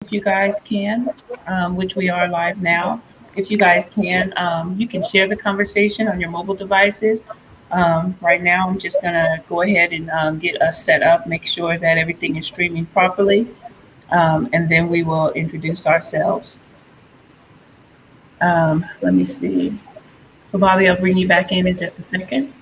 if you guys can, which we are live now. If you guys can, you can share the conversation on your mobile devices. Right now, I'm just going to go ahead and get us set up, make sure that everything is streaming properly, and then we will introduce ourselves. Let me see. So, Bobby, I'll bring you back in just a second.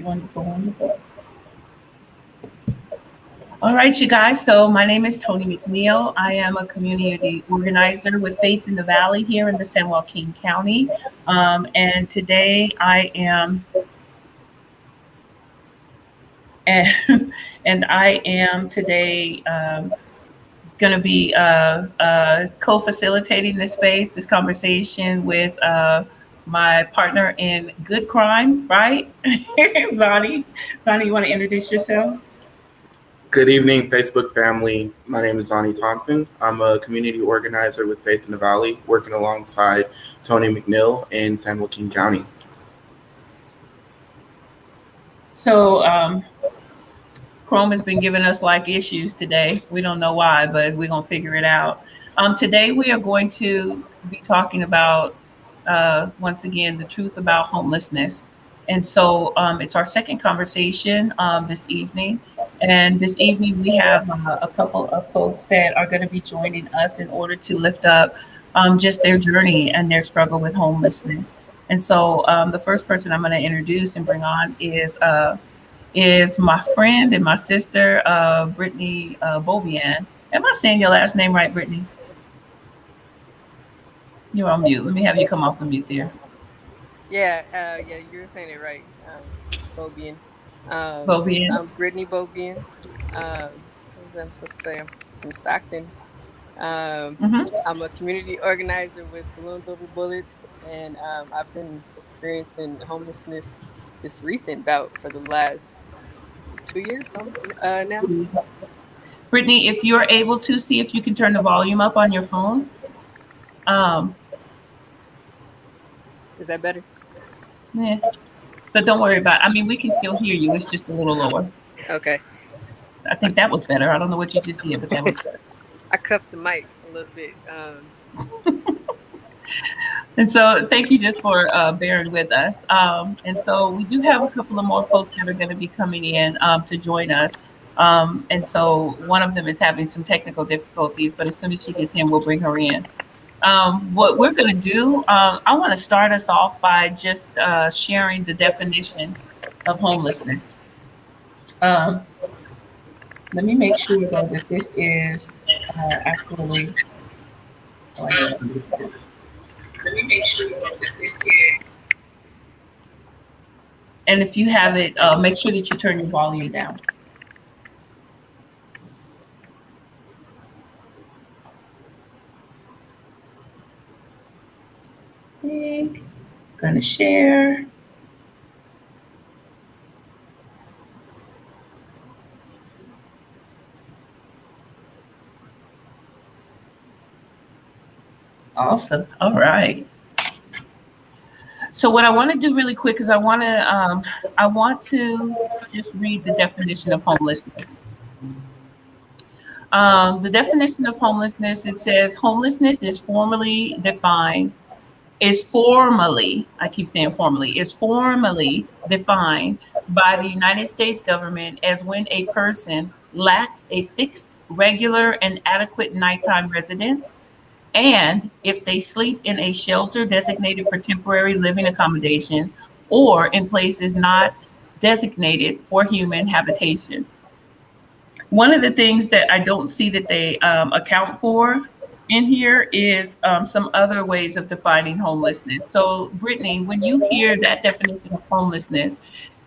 Wonderful, wonderful. All right, you guys. So my name is Tony McNeil. I am a community organizer with Faith in the Valley here in the San Joaquin County. And today I am, and, and I am today going to be co-facilitating this space, this conversation with my partner in good crime, right? Zani. Zani, you want to introduce yourself? Good evening, Facebook family. My name is Zani Thompson. I'm a community organizer with Faith in the Valley, working alongside Tony McNeil in San Joaquin County. So Chrome has been giving us like issues today. We don't know why, but we're gonna figure it out. Today we are going to be talking about once again the truth about homelessness, and so it's our second conversation this evening. And this evening we have a couple of folks that are going to be joining us in order to lift up just their journey and their struggle with homelessness. And so the first person I'm going to introduce and bring on is my friend and my sister, Brittany Bobian. Am I saying your last name right, Brittany? You're on mute. Let me have you come off of mute there. Yeah, you're saying it right. Bobian. Bobian. I'm Brittany Bobian. What was I supposed to say? I'm from Stockton. I'm a community organizer with Balloons Over Bullets, and I've been experiencing homelessness this recent bout for the last 2 years now. Brittany, if you're able to, see if you can turn the volume up on your phone. Is that better? Yeah. But don't worry about it. I mean, we can still hear you. It's just a little lower. Okay. I think that was better. I don't know what you just did, but that was better. I cuffed the mic a little bit. And so thank you just for bearing with us. And so we do have a couple of more folks that are going to be coming in to join us. And so one of them is having some technical difficulties, but as soon as she gets in, we'll bring her in. What we're going to do, I want to start us off by just sharing the definition of homelessness. Let me make sure though that this is actually. Let me make sure that this is. And if you have it, make sure that you turn your volume down. Gonna share. Awesome. All right. So what I want to do really quick is I want to just read the definition of homelessness. The definition of homelessness, it says homelessness is formally defined, I keep saying formally, is formally defined by the United States government as when a person lacks a fixed, regular, and adequate nighttime residence, and if they sleep in a shelter designated for temporary living accommodations or in places not designated for human habitation. One of the things that I don't see that they account for in here is some other ways of defining homelessness. So, Brittany, when you hear that definition of homelessness,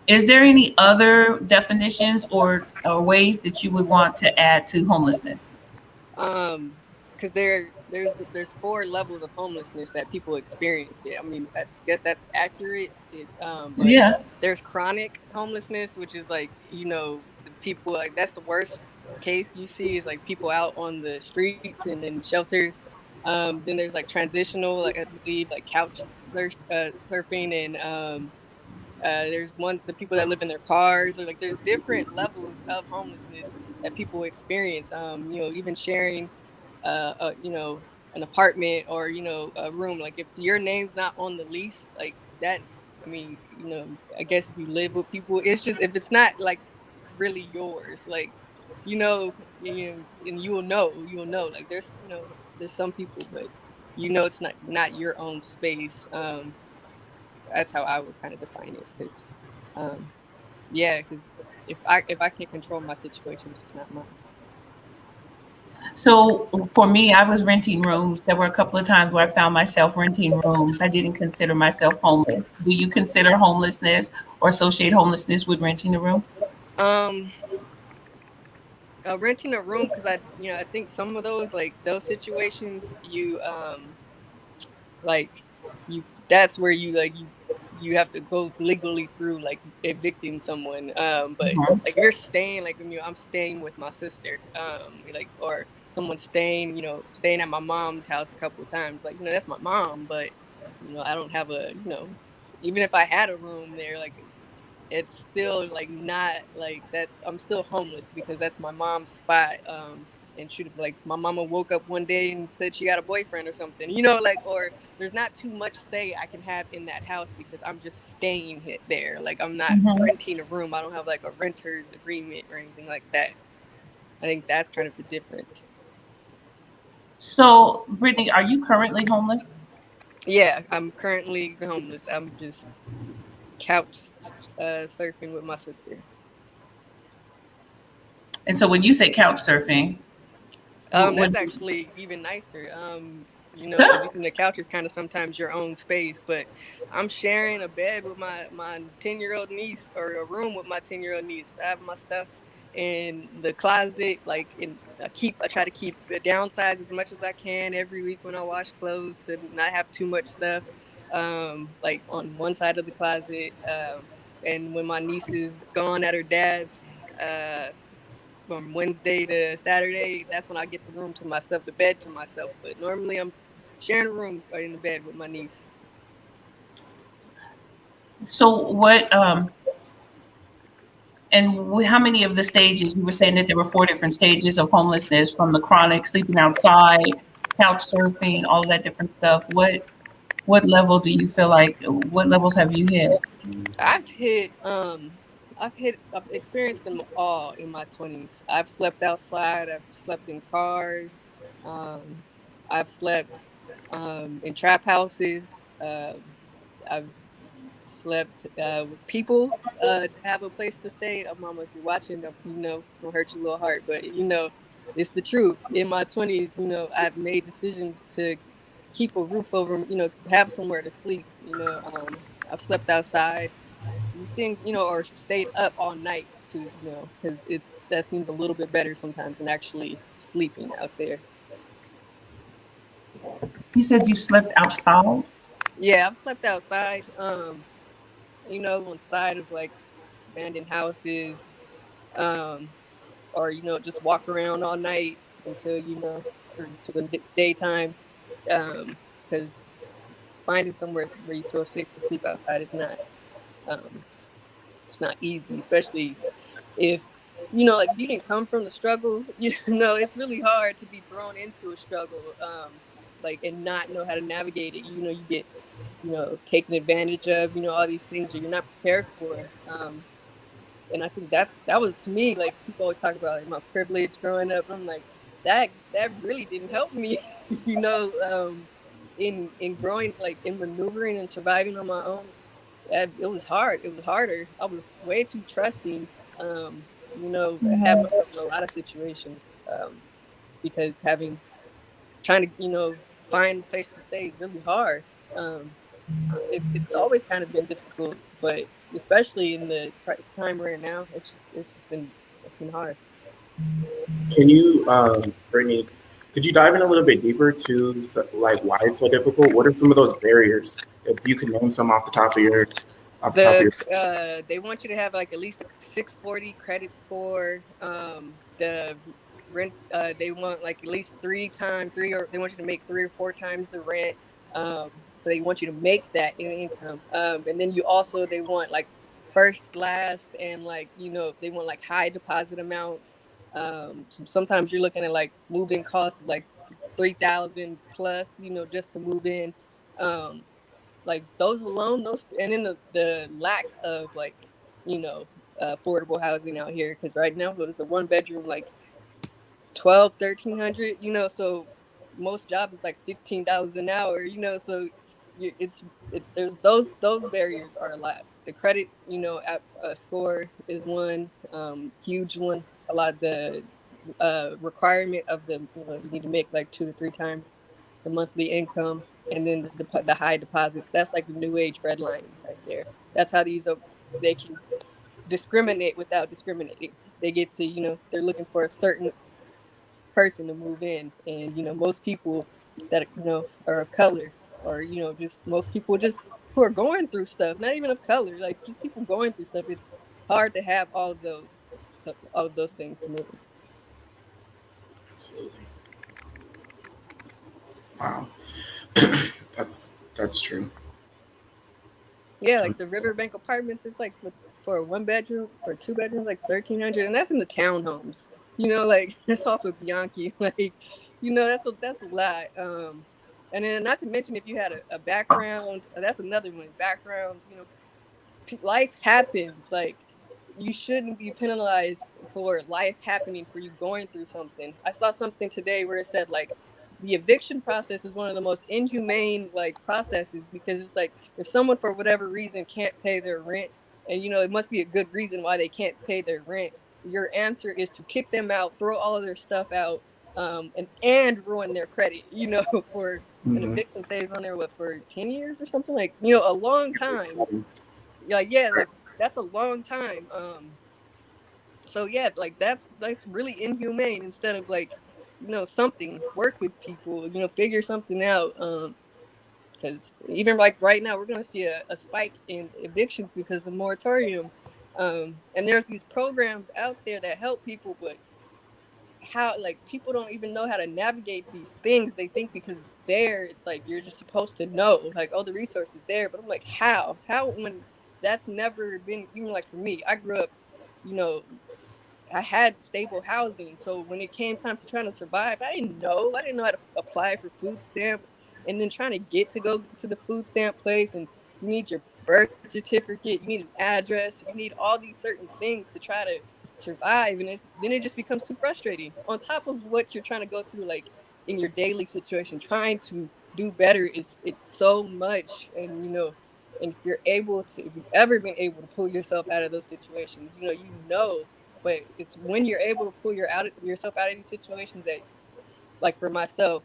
is there any other definitions or ways that you would want to add to homelessness? Because there's 4 levels of homelessness that people experience. Yeah, I mean, I guess that's accurate. But there's chronic homelessness, which is like, the people, like, that's the worst case you see is like people out on the streets and in shelters. Then there's like transitional, like I believe like couch surfing, and there's the people that live in their cars, or like there's different levels of homelessness that people experience. Even sharing, an apartment, or a room. Like if your name's not on the lease, like that. I mean, I guess if you live with people, it's just if it's not like really yours, like and you'll know. Like there's some people, but it's not your own space. That's how I would kind of define it. Because, yeah, because if I can't control my situation, it's not mine. So for me, I was renting rooms. There were a couple of times where I found myself renting rooms. I didn't consider myself homeless. Do you consider homelessness or associate homelessness with renting a room? Um, Renting a room, because I think some of those situations, like you that's where you have to go legally through like evicting someone. But Mhm. like you're staying, like I'm staying with my sister, like, or someone staying at my mom's house a couple of times, like that's my mom, but I don't have even if I had a room there, like it's still like not like that. I'm still homeless because that's my mom's spot. And should have, like, my mama woke up one day and said she got a boyfriend or something, like, or there's not too much say I can have in that house because I'm just staying there. Like I'm not Mhm. renting a room. I don't have like a renter's agreement or anything like that. I think that's kind of the difference. So, Brittany, are you currently homeless? Yeah, I'm currently homeless. I'm just couch surfing with my sister. And so, when you say couch surfing, what That's actually even nicer. Because even the couch is kind of sometimes your own space, but I'm sharing a bed with my 10-year-old niece, or a room with my 10-year-old niece. I have my stuff in the closet, like I try to keep it downsized as much as I can every week when I wash clothes, to not have too much stuff, like on one side of the closet. And when my niece is gone at her dad's, uh from Wednesday to Saturday, that's when I get the room to myself, the bed to myself. But normally I'm sharing a room in the bed with my niece. so what and how many of the stages, you were saying that there were 4 different stages of homelessness, from the chronic, sleeping outside, couch surfing, all of that different stuff. What level do you feel like, what levels have you hit? I've hit I've experienced them all in my 20s. I've slept outside, I've slept in cars, um, I've slept in trap houses, I've slept with people to have a place to stay. Mama, if you're watching, it's gonna hurt your little heart, but it's the truth. In my 20s, I've made decisions to keep a roof over, have somewhere to sleep. I've slept outside. These things, or stayed up all night too, because that seems a little bit better sometimes than actually sleeping out there. You said you slept outside? Yeah, I've slept outside. On side of like abandoned houses, um, or just walk around all night until or to the daytime, because finding somewhere where you feel safe to sleep outside is not um, it's not easy, especially if like if you didn't come from the struggle. It's really hard to be thrown into a struggle, like, and not know how to navigate it. You get taken advantage of, all these things that you're not prepared for. And I think that was, to me, like, people always talk about like my privilege growing up. I'm like, that really didn't help me, in growing, like in maneuvering and surviving on my own. It was hard. It was harder. I was way too trusting. I had Mhm. myself in a lot of situations, because trying to find a place to stay is really hard. It's always kind of been difficult, but especially in the time we're in now, it's been hard. Can you, Brittany, could you dive in a little bit deeper to like why it's so difficult? What are some of those barriers? If you could name some off the top of your. They want you to have like at least a 640 credit score. The rent. They want like at least or they want you to make 3 or 4 times the rent. So they want you to make that in income. And then they want like first, last, and like they want like high deposit amounts. Sometimes you're looking at like moving costs of like 3,000 plus, just to move in. Like those alone, and then the lack of like affordable housing out here, because right now it's a 1 bedroom like 12, 1,300, so most jobs is like $15 an hour, so there's those barriers are a lot. The credit, score is one huge one. A lot of the requirement of you need to make like 2 to 3 times the monthly income, and then the high deposits. That's like the new age redlining right there. That's how they can discriminate without discriminating. They get to, they're looking for a certain person to move in, and most people that are of color, or just most people just who are going through stuff, not even of color, like just people going through stuff. It's hard to have all of those things to move in. Absolutely. Wow. That's true. Yeah, like the Riverbank apartments, it's like for a 1 bedroom or 2 bedrooms, like 1,300, and that's in the townhomes. Like that's off of Bianchi. Like, that's a lot. And then not to mention if you had a background, that's another one. Backgrounds, life happens. Like you shouldn't be penalized for life happening, for you going through something. I saw something today where it said like the eviction process is one of the most inhumane like processes, because it's like if someone for whatever reason can't pay their rent, and it must be a good reason why they can't pay their rent, your answer is to kick them out, throw all of their stuff out, and ruin their credit, for an Mm-hmm. eviction stays on there for 10 years or something, like a long time. Like, yeah, like that's a long time. So yeah, like that's really inhumane. Instead of like something, work with people, figure something out. Because even like right now we're going to see a spike in evictions because of the moratorium. And there's these programs out there that help people, but how, like, people don't even know how to navigate these things. They think because it's there, it's like you're just supposed to know, like, oh, the resource is there. But I'm like, how when that's never been, even like for me, I grew up, you know I had stable housing. So when it came time to trying to survive, I didn't know. I didn't know how to apply for food stamps. And then trying to go to the food stamp place, and you need your birth certificate, you need an address, you need all these certain things to try to survive. And then it just becomes too frustrating. On top of what you're trying to go through, like in your daily situation, trying to do better, it's so much. And and if you've ever been able to pull yourself out of those situations, but it's when you're able to pull yourself out of these situations that, like for myself,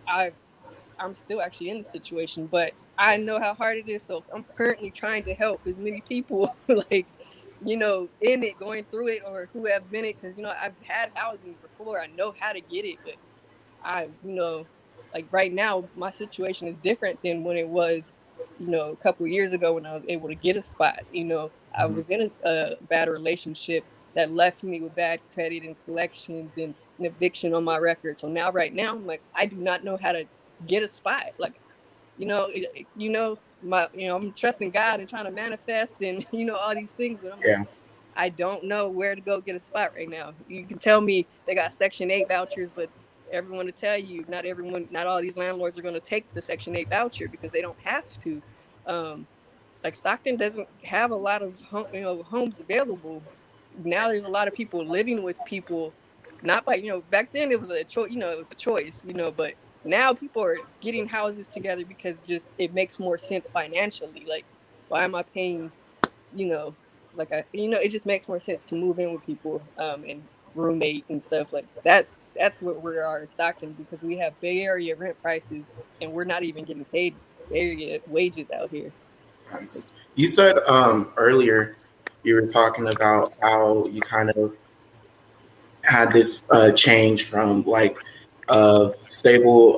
I'm still actually in the situation, but I know how hard it is. So I'm currently trying to help as many people, like, in it, going through it, or who have been it. Because, I've had housing before. I know how to get it, but like right now, my situation is different than when it was, a couple of years ago when I was able to get a spot. I was in a bad relationship that left me with bad credit and collections and an eviction on my record. So now, right now, I'm like, I do not know how to get a spot. Like, I'm trusting God and trying to manifest and, all these things, but I'm like, Yeah. I don't know where to go get a spot right now. You can tell me they got Section 8 vouchers, but everyone to tell you, not all these landlords are going to take the Section 8 voucher because they don't have to. Like Stockton doesn't have a lot of homes available. Now there's a lot of people living with people, not by, back then it was a choice, but now people are getting houses together because just it makes more sense financially. Like, why am I paying, you know, it just makes more sense to move in with people, and roommate and stuff. Like that's what we are in Stockton, because we have Bay Area rent prices and we're not even getting paid Bay Area wages out here. Thanks. You said earlier you were talking about how you kind of had this change from like a stable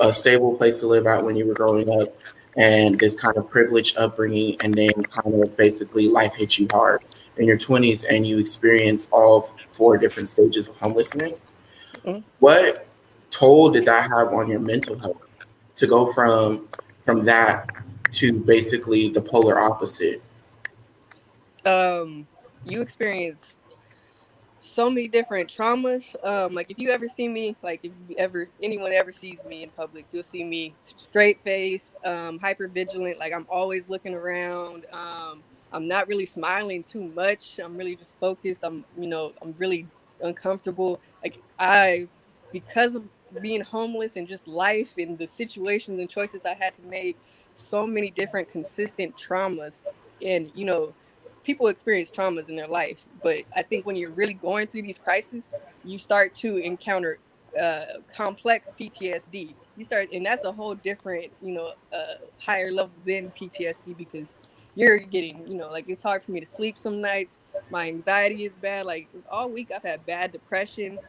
place to live at when you were growing up, and this kind of privileged upbringing, and then kind of basically life hit you hard in your 20s, and you experience all four different stages of homelessness. What toll did that have on your mental health to go from that to basically the polar opposite? You experience so many different traumas. Like if you ever see me, like if you ever anyone ever sees me in public, you'll see me straight faced, hyper vigilant. Like I'm always looking around. I'm not really smiling too much. I'm really just focused. I'm really uncomfortable. Like because of being homeless and just life and the situations and choices I had to make, so many different consistent traumas, and people experience traumas in their life, but I think when you're really going through these crises, you start to encounter complex PTSD. You start, and that's a whole different, higher level than PTSD, because you're getting, like it's hard for me to sleep some nights. My anxiety is bad. Like all week, I've had bad depression.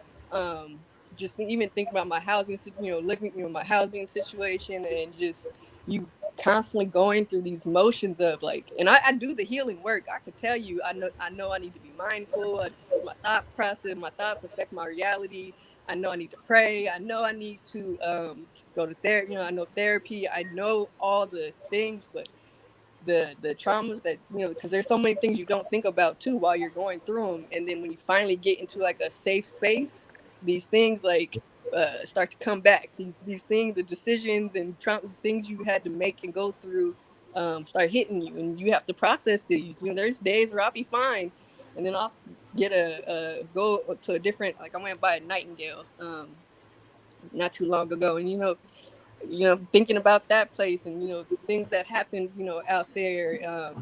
Just even think about my housing, looking, my housing situation, and just you constantly going through these motions of like, and I do the healing work. I could tell you, I know I need to be mindful. My thought process, my thoughts affect my reality. I know I need to pray. I know I need to go to therapy. I know therapy. I know all the things, but the traumas that because there's so many things you don't think about too while you're going through them, and then when you finally get into like a safe space, these things like start to come back. These things, the decisions and things you had to make and go through, start hitting you, and you have to process these. There's days where I'll be fine, and then I'll get a go to a different, like I went by a Nightingale not too long ago, and thinking about that place and things that happen out there,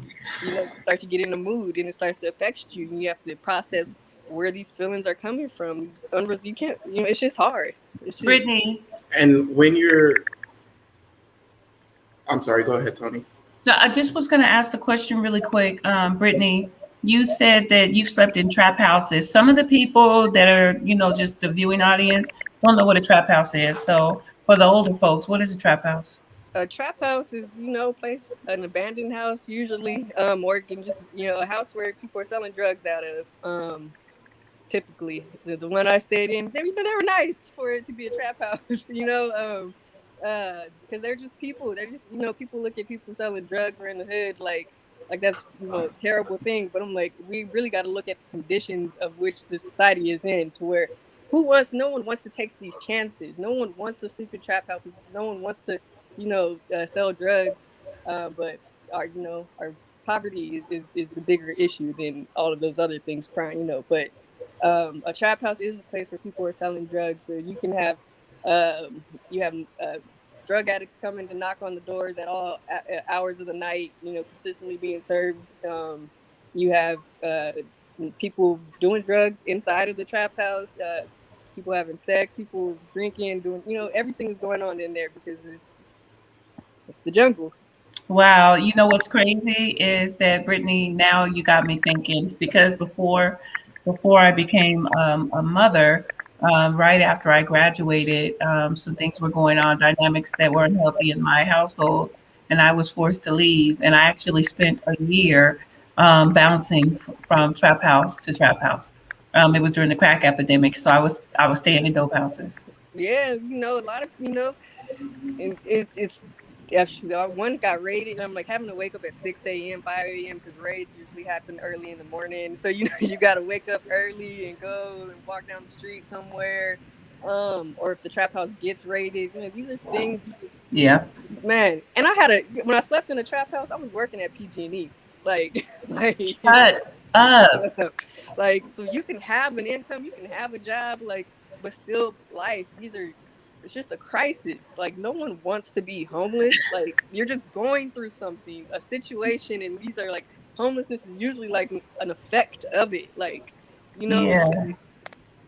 you start to get in a mood, and it starts to affect you, and you have to process where these feelings are coming from. These you can't, it's just hard. It's just Brittany. And when you're, I'm sorry, go ahead, Tony. No, I just was going to ask the question really quick. Brittany, you said that you've slept in trap houses. Some of the people that are, just the viewing audience don't know what a trap house is. So for the older folks, what is a trap house? a trap house is a place, an abandoned house usually, or it can just a house where people are selling drugs out of. Typically, the one I stayed in, they were nice for it to be a trap house, because they're just people. They're just people look at people selling drugs or in the hood like that's a terrible thing. But I'm like, we really got to look at the conditions of which the society is in, to where no one wants to take these chances. No one wants to sleep in trap houses. No one wants to sell drugs. But our poverty is the bigger issue than all of those other things, crime. But a trap house is a place where people are selling drugs. So you can have you have drug addicts coming to knock on the doors at all hours of the night, consistently being served. You have people doing drugs inside of the trap house, people having sex, people drinking, doing, everything is going on in there because it's the jungle. Wow, you know what's crazy is that Brittany, now you got me thinking, because before I became a mother, right after I graduated, some things were going on, dynamics that weren't healthy in my household, and I was forced to leave. And I actually spent a year bouncing from trap house to trap house. It was during the crack epidemic, so I was staying in dope houses. Yeah, a lot of it's one got raided. I'm like having to wake up at 6 a.m., 5 a.m. because raids usually happen early in the morning. So you got to wake up early and go and walk down the street somewhere. Or if the trap house gets raided, these are things you just, Yeah. man. And when I slept in a trap house, I was working at PG&E. Like, Shut up. like, so you can have an income, you can have a job, like, but still life. It's just a crisis. Like, no one wants to be homeless. Like, you're just going through something, a situation, and these are like, homelessness is usually like an effect of it. Like, Yeah.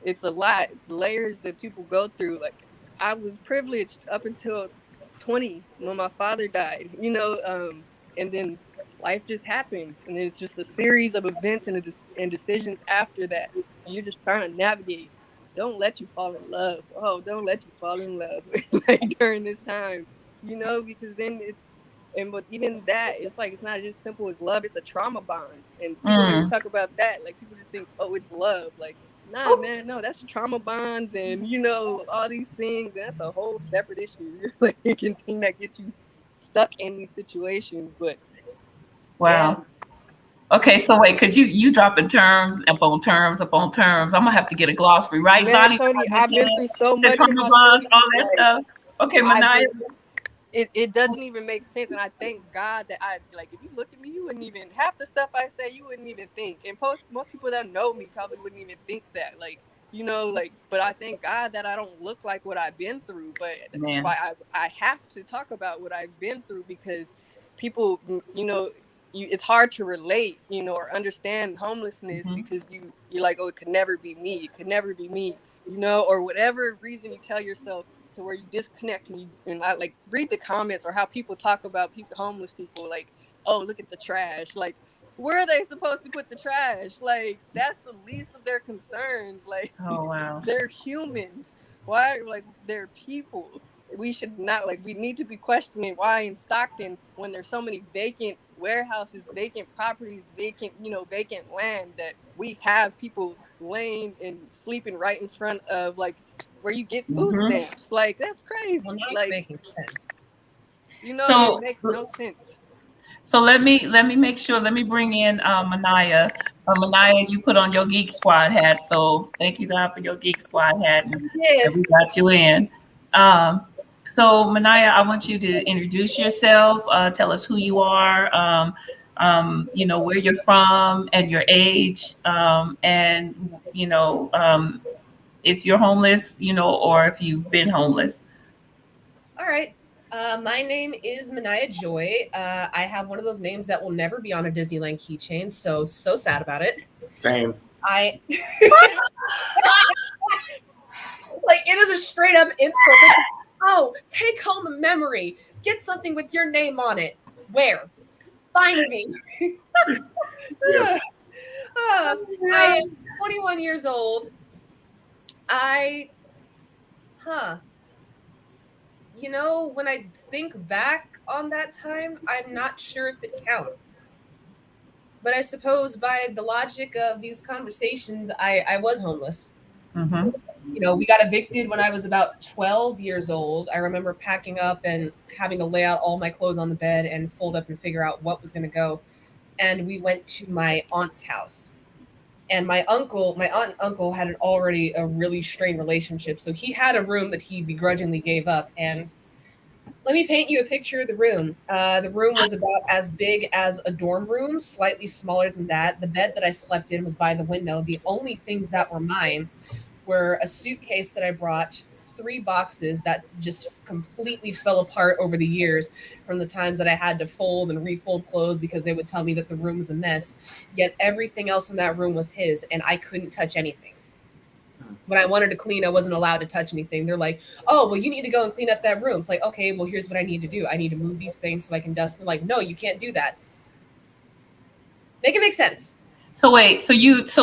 it's a lot, layers that people go through. Like, I was privileged up until 20 when my father died, and then life just happens, and it's just a series of events and decisions after that, and you're just trying to navigate. Don't let you fall in love. Oh, don't let you fall in love like during this time, because then but even that, it's like, it's not just simple as love, it's a trauma bond. And people don't even talk about that. Like, people just think, oh, it's love. Like, nah, man, no, that's trauma bonds and, you know, all these things. That's a whole separate issue. Like, thing that gets you stuck in these situations. But wow. yeah. Okay, so wait, because you dropping terms upon terms upon terms. I'm gonna have to get a glossary, right, Man, Zonnie? Tony, I've been through so The much in trauma my bonds, 20s. all that Like, stuff. Okay, I've Manaya. been, it doesn't even make sense. And I thank God that I, like, if you look at me, you wouldn't even, half the stuff I say, you wouldn't even think. And most people that know me probably wouldn't even think that. Like, you know, like, but I thank God that I don't look like what I've been through. But that's Man. why I have to talk about what I've been through, because people, you know, it's hard to relate, you know, or understand homelessness, because you're like, oh, it could never be me. It could never be me, you know, or whatever reason you tell yourself, to where you disconnect and I like read the comments or how people talk about people, homeless people, like, oh, look at the trash. Like, where are they supposed to put the trash? Like, that's the least of their concerns. Like, Oh wow. they're humans. Why? Like, they're people. We should not, like, we need to be questioning why in Stockton, when there's so many vacant warehouses, vacant properties, vacant, you know, vacant land, that we have people laying and sleeping right in front of, like, where you get food stamps. Like, that's crazy. Well, not like, making sense. You know, So it makes no sense. So let me make sure. Let me bring in Manaya. Manaya, you put on your Geek Squad hat. So thank you, God, for your Geek Squad hat, and Yeah. that we got you in. So Manaya, I want you to introduce yourself. Tell us who you are. You know, where you're from and your age, and you know, if you're homeless, you know, or if you've been homeless. All right. My name is Manaya Joy. I have one of those names that will never be on a Disneyland keychain, so sad about it. Same. Like, it is a straight up insult. Oh, take home a memory. Get something with your name on it. Where? Find me. Yeah. I am 21 years old. You know, when I think back on that time, I'm not sure if it counts. But I suppose by the logic of these conversations, I was homeless. Mm-hmm. You know, we got evicted when I was about 12 years old. I remember packing up and having to lay out all my clothes on the bed and fold up and figure out what was going to go. And we went to my aunt's house. And my aunt and uncle had already a really strained relationship. So he had a room that he begrudgingly gave up. And let me paint you a picture of the room. The room was about as big as a dorm room, slightly smaller than that. The bed that I slept in was by the window. The only things that were mine were a suitcase that I brought, 3 boxes that just completely fell apart over the years from the times that I had to fold and refold clothes because they would tell me that the room was a mess. Yet everything else in that room was his, and I couldn't touch anything. When I wanted to clean, I wasn't allowed to touch anything. They're like, oh, well, you need to go and clean up that room. It's like, okay, well, here's what I need to do. I need to move these things so I can dust. They're like, no, you can't do that. Make it make sense. So wait, so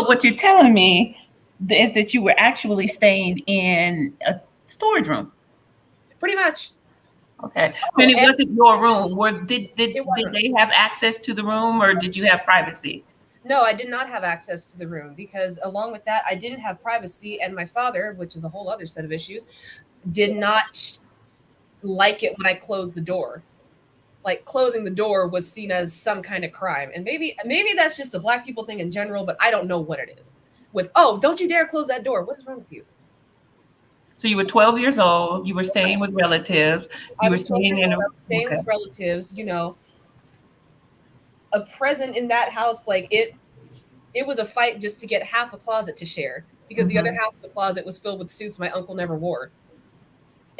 what you're telling me is that you were actually staying in a storage room. Pretty much. Okay. And it wasn't your room. Did they have access to the room, or did you have privacy? No, I did not have access to the room because along with that, I didn't have privacy. And my father, which is a whole other set of issues, did not like it when I closed the door. Like, closing the door was seen as some kind of crime. And maybe that's just a Black people thing in general, but I don't know what it is. With, oh, don't you dare close that door. What's wrong with you? So you were 12 years old. You were staying with relatives. I was staying with relatives, you know. A present in that house, like, it was a fight just to get half a closet to share because the other half of the closet was filled with suits my uncle never wore.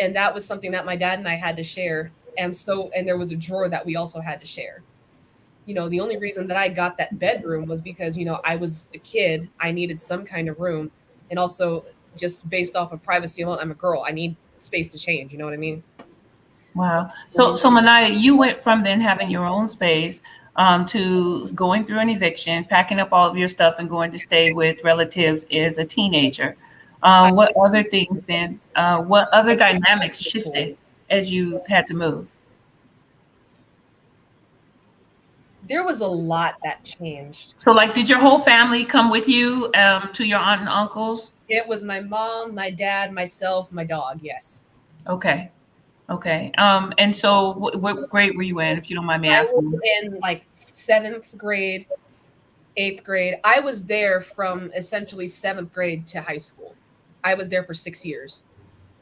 And that was something that my dad and I had to share. And there was a drawer that we also had to share. You know, the only reason that I got that bedroom was because, you know, I was a kid. I needed some kind of room. And also just based off of privacy alone, I'm a girl. I need space to change. You know what I mean? Wow. So Manaya, you went from then having your own space to going through an eviction, packing up all of your stuff and going to stay with relatives as a teenager. What other things then, what other dynamics shifted as you had to move? There was a lot that changed. So, like, did your whole family come with you to your aunt and uncles? It was my mom, my dad, myself, my dog. Yes. Okay. Okay. And so what grade were you in, if you don't mind me I was asking? in like 7th grade, 8th grade. I was there from essentially 7th grade to high school. I was there for 6 years.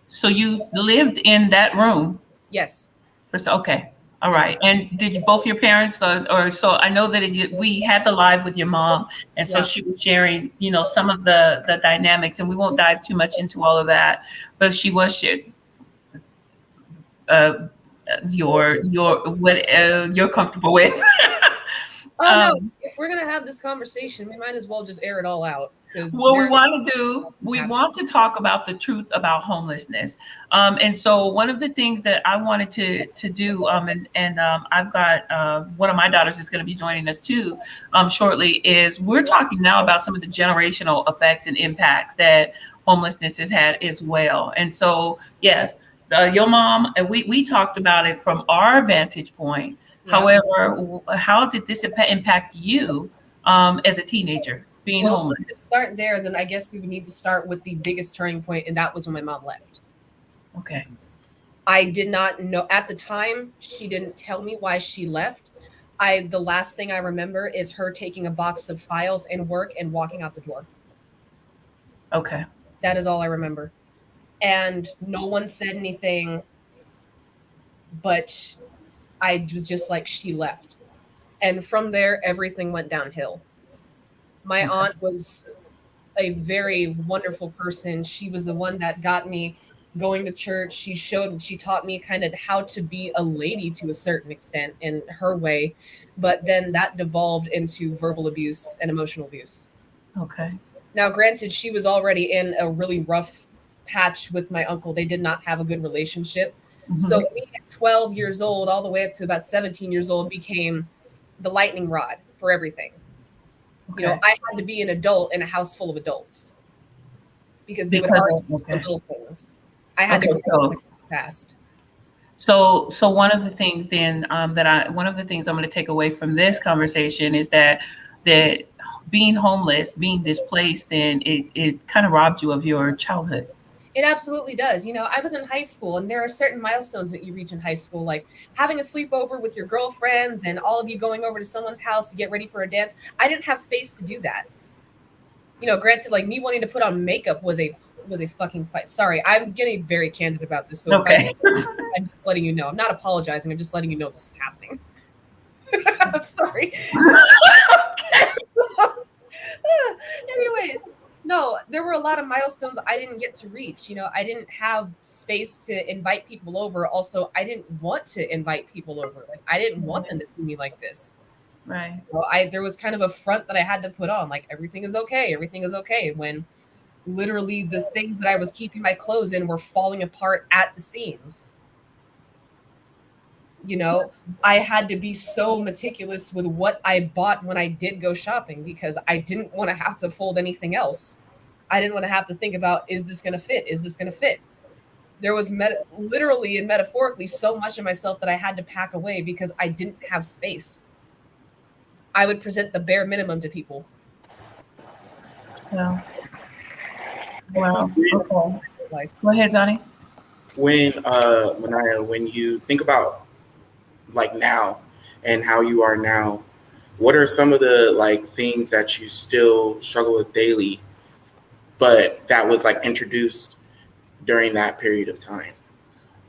So you lived in that room? Yes. Okay. All Yes. right. And did you, both your parents, or so I know that we had the live with your mom, and so Yeah. she was sharing, some of the dynamics, and we won't dive too much into all of that, but she was sharing your what you're comfortable with. Oh no! If we're gonna have this conversation, we might as well just air it all out. What we want to talk about the truth about homelessness. And so one of the things that I wanted to do, and I've got one of my daughters is going to be joining us too shortly, is we're talking now about some of the generational effects and impacts that homelessness has had as well. And so, yes, your mom, and we talked about it from our vantage point. Yeah. However, how did this impact you as a teenager? Being homeless. To start there, then I guess we would need to start with the biggest turning point, and that was when my mom left. Okay. I did not know at the time. She didn't tell me why she left. The last thing I remember is her taking a box of files and work and walking out the door. Okay. That is all I remember. And no one said anything, but I was just like, she left. And from there, everything went downhill. My aunt was a very wonderful person. She was the one that got me going to church. She taught me kind of how to be a lady to a certain extent in her way. But then that devolved into verbal abuse and emotional abuse. Okay. Now, granted, she was already in a really rough patch with my uncle. They did not have a good relationship. Mm-hmm. So me at 12 years old, all the way up to about 17 years old, became the lightning rod for everything. Okay. I had to be an adult in a house full of adults because they would argue the little things. I had to go fast. So one of the things then one of the things I'm going to take away from this conversation is that being homeless, being displaced, then it kind of robbed you of your childhood. It absolutely does. I was in high school, and there are certain milestones that you reach in high school, like having a sleepover with your girlfriends and all of you going over to someone's house to get ready for a dance. I didn't have space to do that. Granted, like me wanting to put on makeup was a fucking fight. Sorry, I'm getting very candid about this. So okay. I'm just letting you know. I'm not apologizing. I'm just letting you know this is happening. I'm sorry. Anyways. No, there were a lot of milestones I didn't get to reach. I didn't have space to invite people over. Also, I didn't want to invite people over. Like, I didn't want them to see me like this. Right. There was kind of a front that I had to put on, like everything is okay, when literally the things that I was keeping my clothes in were falling apart at the seams. I had to be so meticulous with what I bought when I did go shopping because I didn't want to have to fold anything else. I didn't want to have to think about, is this going to fit? Is this going to fit? There was literally and metaphorically so much of myself that I had to pack away because I didn't have space. I would present the bare minimum to people. Wow. Okay. Go ahead, Johnny. When you think about like now and how you are now, what are some of the like things that you still struggle with daily, but that was like introduced during that period of time?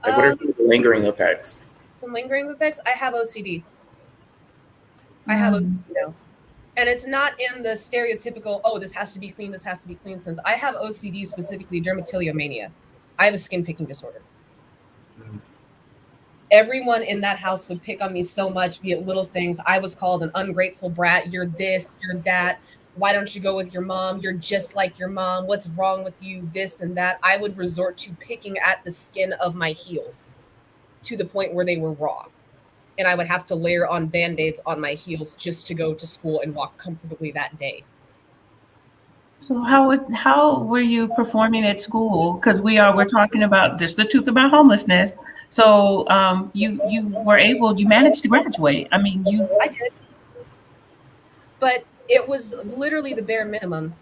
Like what are some of the lingering effects? Some lingering effects? I have OCD. I have OCD now. And it's not in the stereotypical, this has to be clean, sense. I have OCD, specifically dermatillomania. I have a skin picking disorder. Everyone in that house would pick on me so much, be it little things. I was called an ungrateful brat. You're this, you're that. Why don't you go with your mom? You're just like your mom. What's wrong with you? This and that. I would resort to picking at the skin of my heels to the point where they were raw. And I would have to layer on Band-Aids on my heels just to go to school and walk comfortably that day. So how were you performing at school? Because we're talking about just the truth about homelessness. So you managed to graduate. I mean, I did. but it was literally the bare minimum.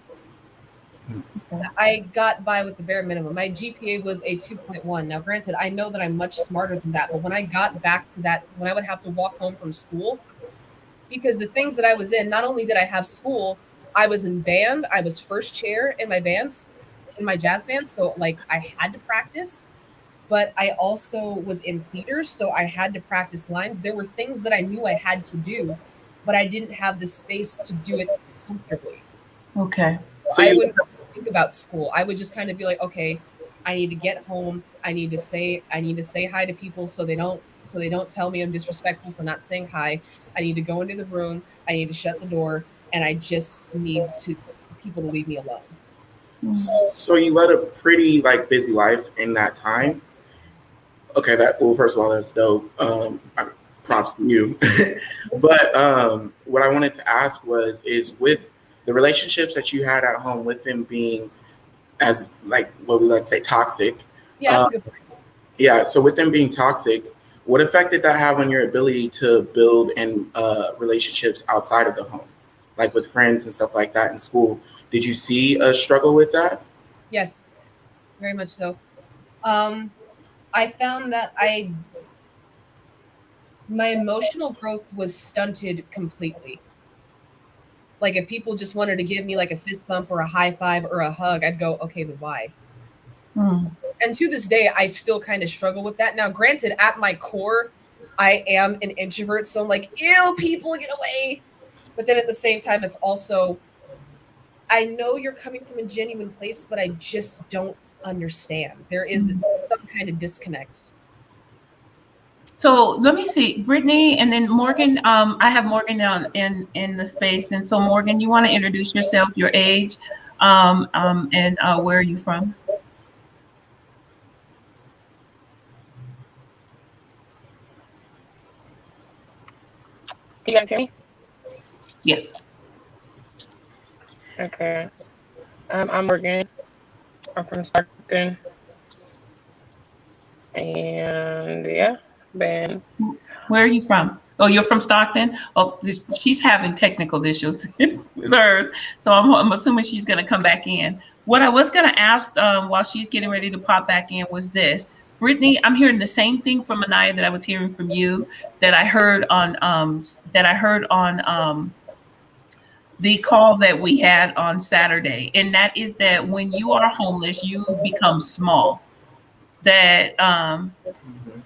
I got by with the bare minimum. My GPA was a 2.1. Now, granted, I know that I'm much smarter than that, but when I got back to that, when I would have to walk home from school, because the things that I was in, not only did I have school, I was in band. I was first chair in my bands, in my jazz band. So, like, I had to practice, but I also was in theater. So I had to practice lines. There were things that I knew I had to do, but I didn't have the space to do it comfortably. Okay. So I you wouldn't think about school. I would just kind of be like, okay, I need to get home. I need to say hi to people so they don't tell me I'm disrespectful for not saying hi. I need to go into the room. I need to shut the door, and I just need to people to leave me alone. so you led a pretty like busy life in that time. Okay, that well, first of all, that's dope. Props to you. But what I wanted to ask was, is with the relationships that you had at home, with them being as like what we like to say toxic. Yeah, Uh, that's a good point. yeah. So with them being toxic, what effect did that have on your ability to build and relationships outside of the home, like with friends and stuff like that in school? Did you see a struggle with that? Yes, very much so. I found that my emotional growth was stunted completely. Like if people just wanted to give me like a fist bump or a high five or a hug, I'd go, okay, but why? Mm. And to this day, I still kind of struggle with that. Now, granted, at my core, I am an introvert, so I'm like, ew, people get away. But then at the same time, it's also, I know you're coming from a genuine place, but I just don't understand. There is some kind of disconnect. So let me see, Brittany, and then Morgan. I have Morgan down in the space, and so Morgan, you want to introduce yourself, your age, and where are you from? Can you guys hear me? Yes. Okay. I'm Morgan. I'm from Stockton. And yeah, been. Where are you from? Oh, you're from Stockton. Oh, she's having technical issues with hers, so I'm assuming she's going to come back in. What I was going to ask while she's getting ready to pop back in was this. Brittany, I'm hearing the same thing from Anaya that I was hearing from you, that I heard on the call that we had on Saturday, and that is that when you are homeless, you become small. That Mhm.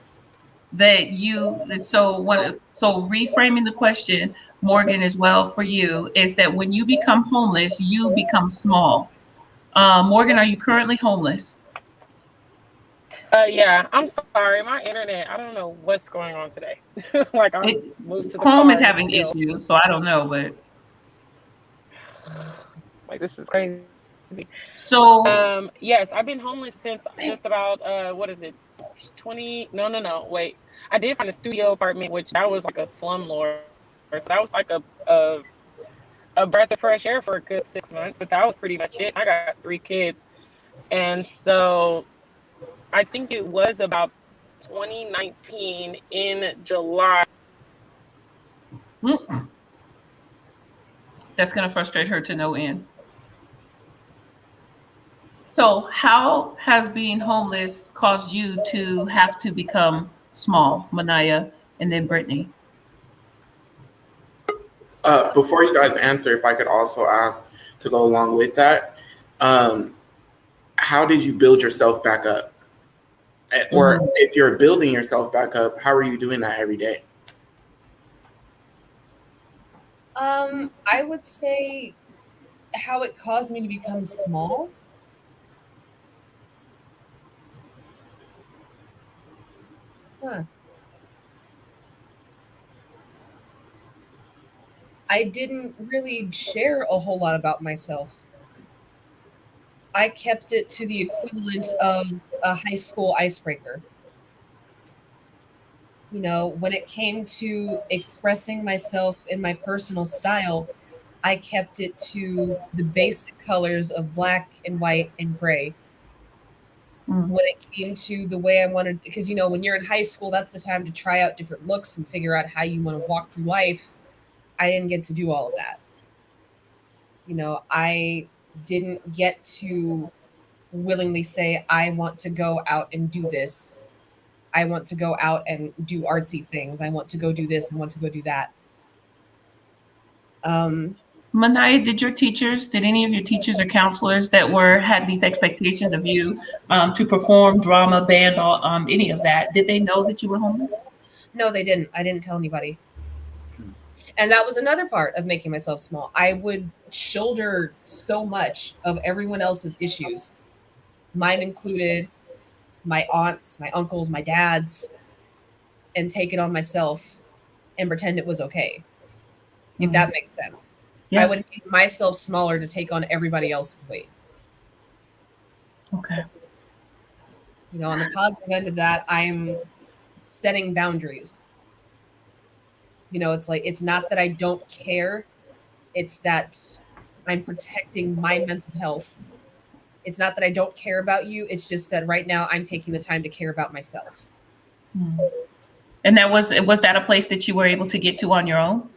so reframing the question, Morgan, as well for you, is that when you become homeless, you become small. Morgan, are you currently homeless? Yeah, I'm sorry. My internet, I don't know what's going on today. Like I It, moved to the Chrome car is and it's having still issues, so I don't know, but like this is crazy. so Yes, I've been homeless since just about what is it? 20 no, wait. I did find a studio apartment, which that was like a slumlord. So that was like a breath of fresh air for a good 6 months, but that was pretty much it. I got 3 kids. And so I think it was about 2019 in July. that's going to frustrate her to no end. So, how has being homeless caused you to have to become small, Manaya, and then Brittany? Before you guys answer, if I could also ask to go along with that, um, how did you build yourself back up? Or Mhm. if you're building yourself back up, how are you doing that every day? I would say how it caused me to become small. Huh. I didn't really share a whole lot about myself. I kept it to the equivalent of a high school icebreaker. You know, when it came to expressing myself in my personal style, I kept it to the basic colors of black and white and gray. Mm. When it came to the way I wanted, because you know, when you're in high school, that's the time to try out different looks and figure out how you want to walk through life. I didn't get to do all of that. I didn't get to willingly say, I want to go out and do this. I want to go out and do artsy things. I want to go do this. I want to go do that. Manaya, did any of your teachers or counselors that had these expectations of you to perform drama, band, or any of that, did they know that you were homeless? No, they didn't. I didn't tell anybody. And that was another part of making myself small. I would shoulder so much of everyone else's issues, mine included, my aunts, my uncles, my dads, and take it on myself and pretend it was okay, if that makes sense. Yes. I would make myself smaller to take on everybody else's weight. Okay. On the positive end of that, I am setting boundaries. It's like, it's not that I don't care, it's that I'm protecting my mental health. It's not that I don't care about you, it's just that right now I'm taking the time to care about myself. And was that a place that you were able to get to on your own?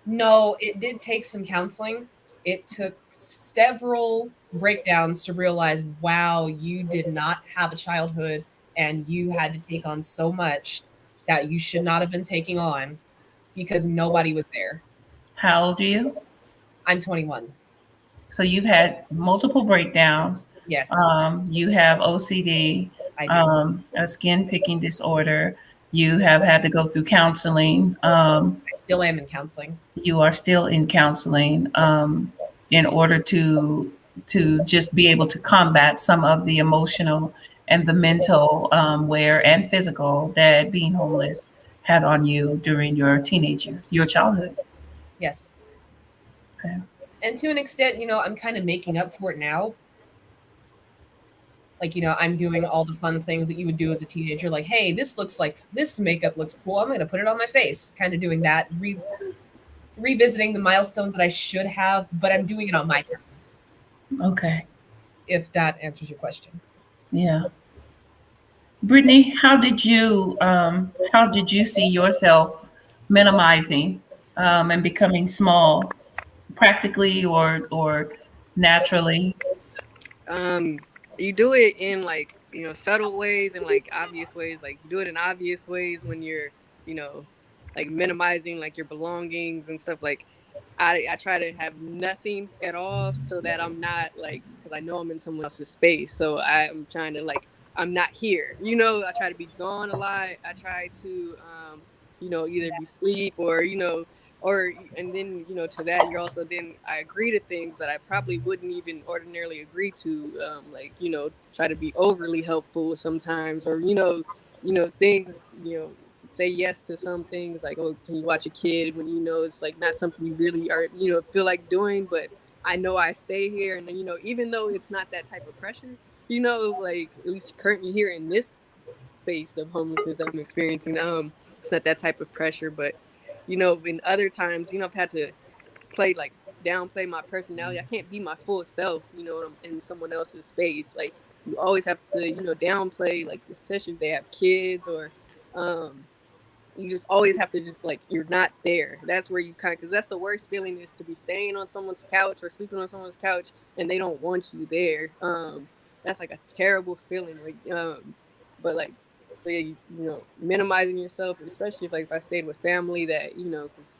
No, it did take some counseling. It took several breakdowns to realize, wow, you did not have a childhood and you had to take on so much that you should not have been taking on because nobody was there. How old are you? I'm 21. So you've had multiple breakdowns. Yes. You have OCD, I do. a skin picking disorder. You have had to go through counseling. I still am in counseling. You are still in counseling in order to just be able to combat some of the emotional and the mental wear and physical that being homeless had on you during your your childhood. Yes. Okay. And to an extent, I'm kind of making up for it now. Like, I'm doing all the fun things that you would do as a teenager. Like, hey, this makeup looks cool. I'm going to put it on my face. Kind of doing that, revisiting the milestones that I should have, but I'm doing it on my terms. Okay. If that answers your question. Yeah. Brittany, how did you see yourself minimizing and becoming small, practically or naturally? You do it in like, subtle ways and like obvious ways. Like you do it in obvious ways when you're, like minimizing like your belongings and stuff. Like I try to have nothing at all so that I'm not like, because I know I'm in someone else's space. So I'm trying to like, I'm not here. I try to be gone a lot. I try to, either be asleep or, and then, to that, you're also then I agree to things that I probably wouldn't even ordinarily agree to, like, try to be overly helpful sometimes or, things, say yes to some things like, oh, can you watch a kid when it's like not something you really are feel like doing, but I know I stay here and even though it's not that type of pressure, like at least currently here in this space of homelessness that I'm experiencing, it's not that type of pressure. But in other times, I've had to downplay my personality. I can't be my full self, in someone else's space. Like you always have to downplay, like especially if they have kids or you just always have to just like, you're not there. That's where you because that's the worst feeling, is to be staying on someone's couch or sleeping on someone's couch and they don't want you there. That's like a terrible feeling. Like, but like, so yeah, minimizing yourself, especially if I stayed with family that, because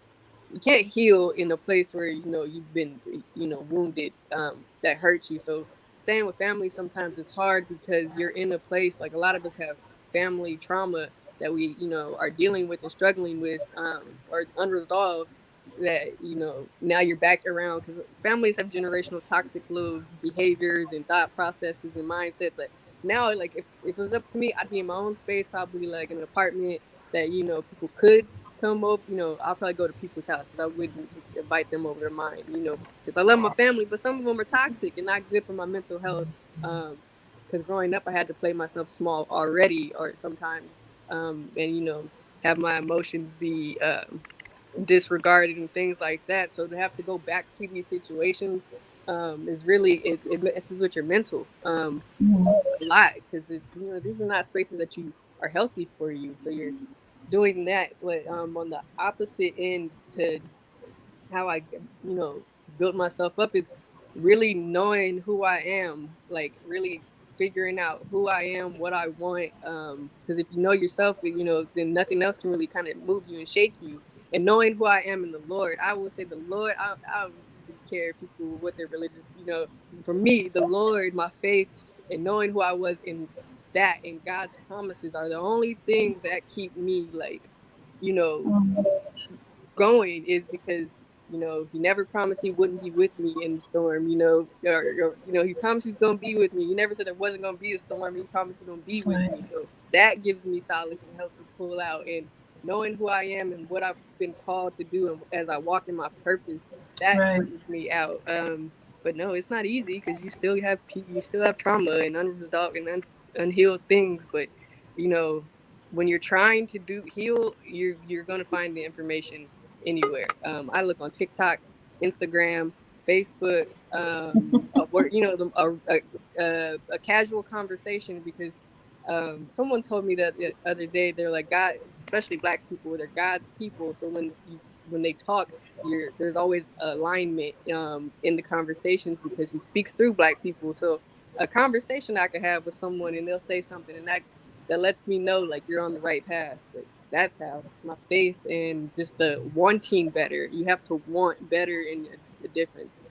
you can't heal in a place where, you've been, wounded, that hurt you. So staying with family sometimes is hard because you're in a place, like a lot of us have family trauma that we, are dealing with and struggling with, or unresolved, that, now you're back around, because families have generational toxic little behaviors and thought processes and mindsets. Like now, like if it was up to me, I'd be in my own space, probably like in an apartment that, people could come over. I'll probably go to people's houses. I wouldn't invite them over to mine, because I love my family, but some of them are toxic and not good for my mental health. Because growing up, I had to play myself small already, or sometimes, and have my emotions be disregarded and things like that. So to have to go back to these situations is really it messes with your mental a lot, because it's these are not spaces that you are healthy for you. So you're doing that, but on the opposite end to how I built myself up. It's really knowing who I am, like really figuring out who I am, what I want. Because if you know yourself, then nothing else can really kind of move you and shake you. And knowing who I am in the Lord, I will say the Lord. I don't really care people what their religious. For me, the Lord, my faith, and knowing who I was in that and God's promises are the only things that keep me like, you know, going, is because he never promised he wouldn't be with me in the storm, or he promised he's gonna be with me. He never said there wasn't gonna be a storm. He promised he's gonna be with me. So that gives me solace and helps me pull out. And knowing who I am and what I've been called to do, and as I walk in my purpose, that brings me out. But no, it's not easy because you still have trauma and unresolved and unhealed things. But when you're trying to heal, you're gonna find the information anywhere. I look on TikTok, Instagram, Facebook, a casual conversation, because someone told me that the other day. They're like, God, especially Black people, they're God's people. So when they talk, there's always alignment in the conversations because He speaks through Black people. So a conversation I could have with someone and they'll say something, and that lets me know like you're on the right path. Like, that's how it's my faith and just the wanting better. You have to want better and the difference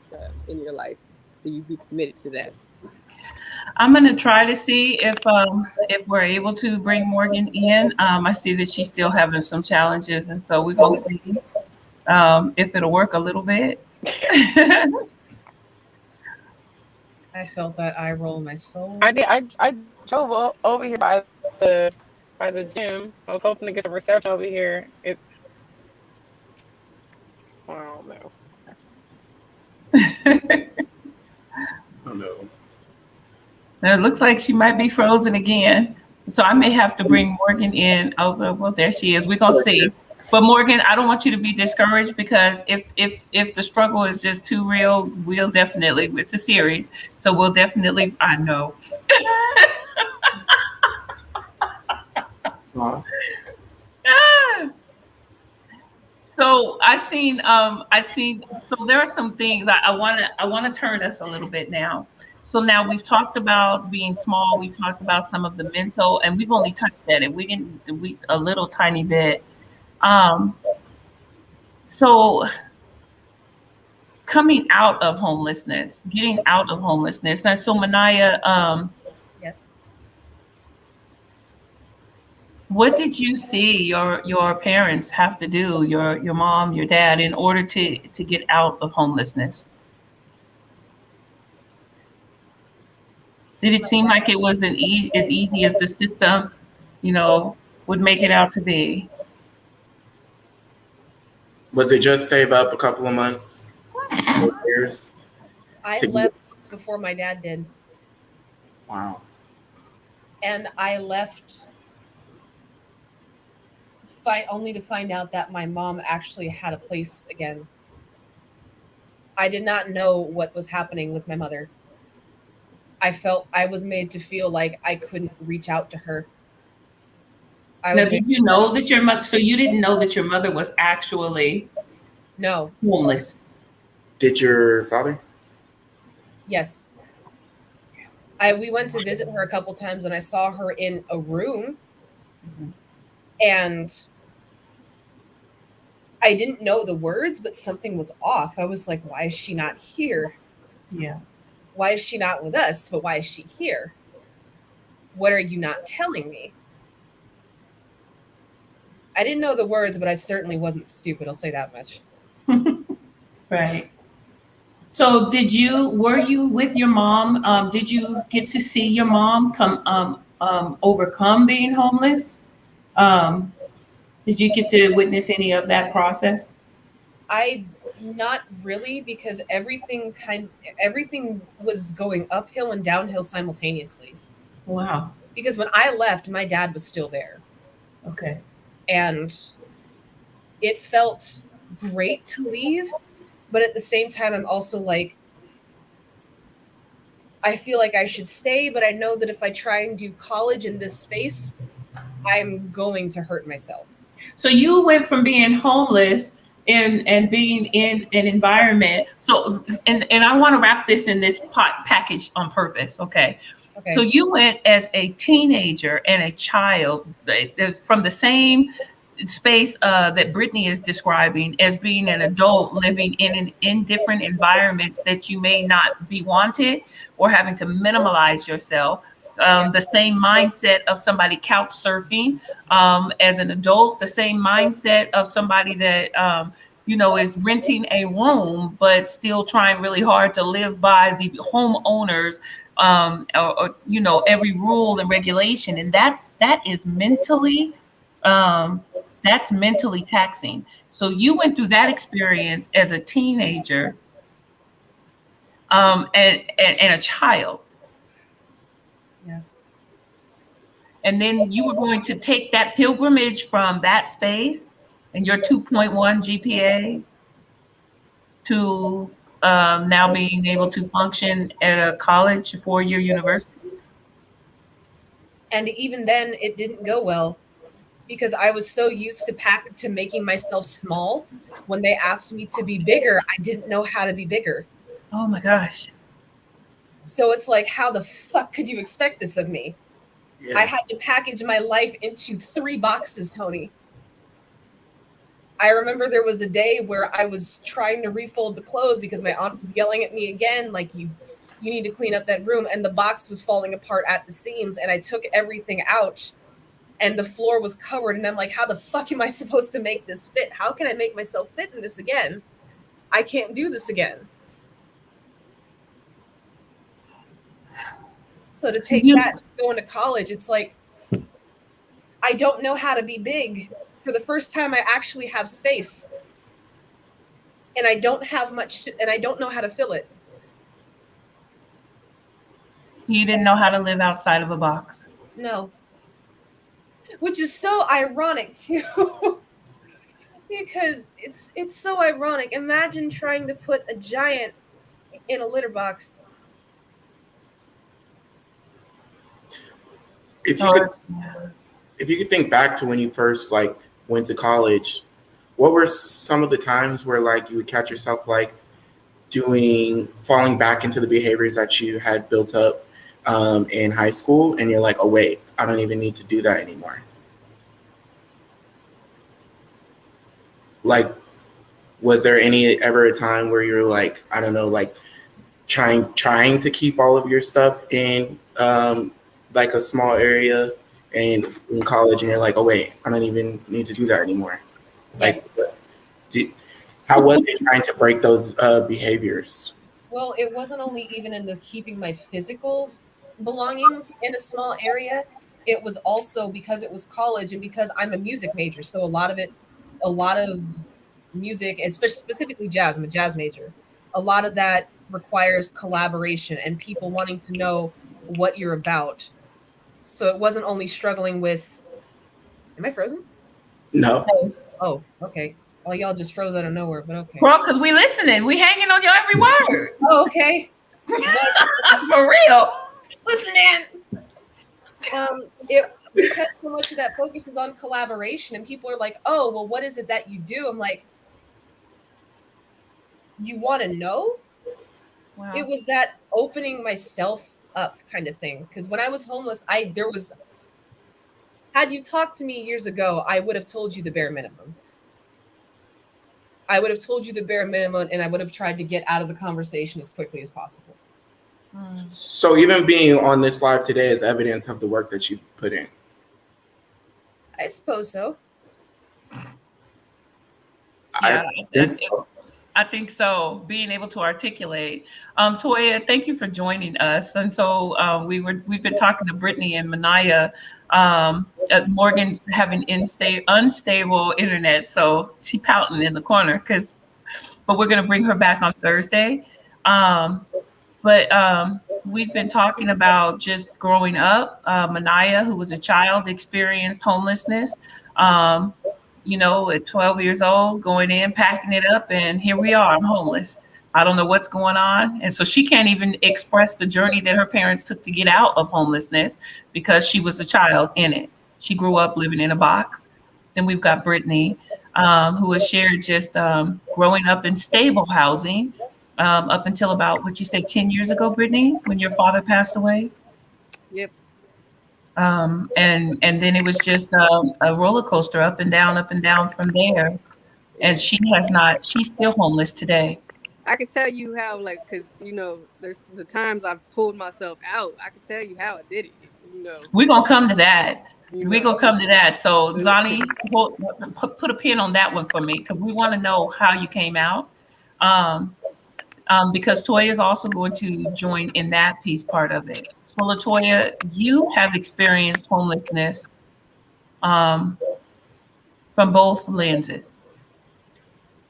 in your life, so you be committed to that. I'm going to try to see if we're able to bring Morgan in. I see that she's still having some challenges, and so we're going to see if it'll work a little bit. I felt that eye roll in my soul. I did. I drove over here by the gym. I was hoping to get some reception over here. Oh no. Oh no. Now it looks like she might be frozen again. So I may have to bring Morgan in. Oh, well, there she is. We're gonna see. But Morgan, I don't want you to be discouraged, because if the struggle is just too real, we'll definitely, it's a series, so we'll definitely, I know. So I seen so there are some things I want to turn us a little bit now. So now we've talked about being small, we've talked about some of the mental, and we've only touched at it. We a little tiny bit. So coming out of homelessness, getting out of homelessness. And so Manaya, yes. What did you see your parents have to do, your mom, your dad, in order to get out of homelessness? Did it seem like it was as easy as the system, would make it out to be? Was it just save up a couple of months? Years? I left before my dad did. Wow. And I left only to find out that my mom actually had a place again. I did not know what was happening with my mother. I was made to feel like I couldn't reach out to her. Now, did you know that your mother? So you didn't know that your mother was actually homeless? Did your father? Yes. We went to visit her a couple times, and I saw her in a room, and I didn't know the words, but something was off. I was like, why is she not here? Yeah. Why is she not with us? But why is she here? What are you not telling me? I didn't know the words, but I certainly wasn't stupid. I'll say that much. Right. So were you with your mom? Did you get to see your mom overcome being homeless? Did you get to witness any of that process? Not really, because everything was going uphill and downhill simultaneously. Wow. Because when I left, my dad was still there. Okay. And it felt great to leave, but at the same time, I'm also like, I feel like I should stay, but I know that if I try and do college in this space, I'm going to hurt myself. So you went from being homeless and being in an environment. So, and I want to wrap this in this package on purpose. Okay. So you went as a teenager and a child from the same space that Brittany is describing as being an adult living in different environments that you may not be wanted or having to minimalize yourself. The same mindset of somebody couch surfing as an adult, the same mindset of somebody that is renting a room but still trying really hard to live by the homeowners or every rule and regulation, and that is mentally that's mentally taxing. So you went through that experience as a teenager and a child. Yeah. And then you were going to take that pilgrimage from that space and your 2.1 GPA to now being able to function at a college, a 4-year university. And even then, it didn't go well because I was so used to making myself small. When they asked me to be bigger, I didn't know how to be bigger. Oh my gosh. So it's like, how the fuck could you expect this of me? Yeah. I had to package my life into 3 boxes, Tony. I remember there was a day where I was trying to refold the clothes because my aunt was yelling at me again, like, you need to clean up that room. And the box was falling apart at the seams. And I took everything out and the floor was covered. And I'm like, how the fuck am I supposed to make this fit? How can I make myself fit in this again? I can't do this again. So to take that going to college, it's like, I don't know how to be big. For the first time, I actually have space. And I don't have much, and I don't know how to fill it. You didn't know how to live outside of a box. No. Which is so ironic, too. Because it's so ironic. Imagine trying to put a giant in a litter box. If you could think back to when you first went to college, what were some of the times where you would catch yourself falling back into the behaviors that you had built up in high school, and you're like, oh wait, I don't even need to do that anymore? Was there ever a time where you're I don't know, trying to keep all of your stuff in a small area and in college, and you're like, oh wait, I don't even need to do that anymore? Yes. How was it trying to break those behaviors? Well, it wasn't only even in the keeping my physical belongings in a small area. It was also because it was college and because I'm a music major. So a lot of music, and specifically jazz, I'm a jazz major. A lot of that requires collaboration and people wanting to know what you're about. So it wasn't only struggling with, am I frozen? No. Oh, okay. Well, y'all just froze out of nowhere, but okay. Well, because we listening. We hanging on your every word. Oh, okay. For real. Listening. Because so much of that focuses on collaboration, and people are like, oh, well, what is it that you do? I'm like, you want to know? Wow. It was that opening myself up kind of thing. Because when I was homeless, had you talked to me years ago, I would have told you the bare minimum. I would have told you the bare minimum, and I would have tried to get out of the conversation as quickly as possible. So even being on this live today is evidence of the work that you put in? I suppose so. Yeah, I think so. Being able to articulate. Toya, thank you for joining us. And so we've been talking to Brittany and Manaya. Morgan having unstable internet, so she pouting in the corner but we're going to bring her back on Thursday. But we've been talking about just growing up. Manaya, who was a child, experienced homelessness. At 12 years old, going in, packing it up, and here we are. I'm homeless. I don't know what's going on. And so she can't even express the journey that her parents took to get out of homelessness because she was a child in it. She grew up living in a box. Then we've got Brittany, who has shared just growing up in stable housing up until about what you say 10 years ago, Brittany, when your father passed away. Yep. And then it was just a roller coaster up and down from there. And she has not. She's still homeless today. I can tell you how, like, because, there's the times I've pulled myself out. I can tell you how I did it. We're gonna come to that. You We're know. gonna come to that. So Zani, put a pin on that one for me because we want to know how you came out. Because Toya is also going to join in that piece part of it. So Latoya, you have experienced homelessness from both lenses.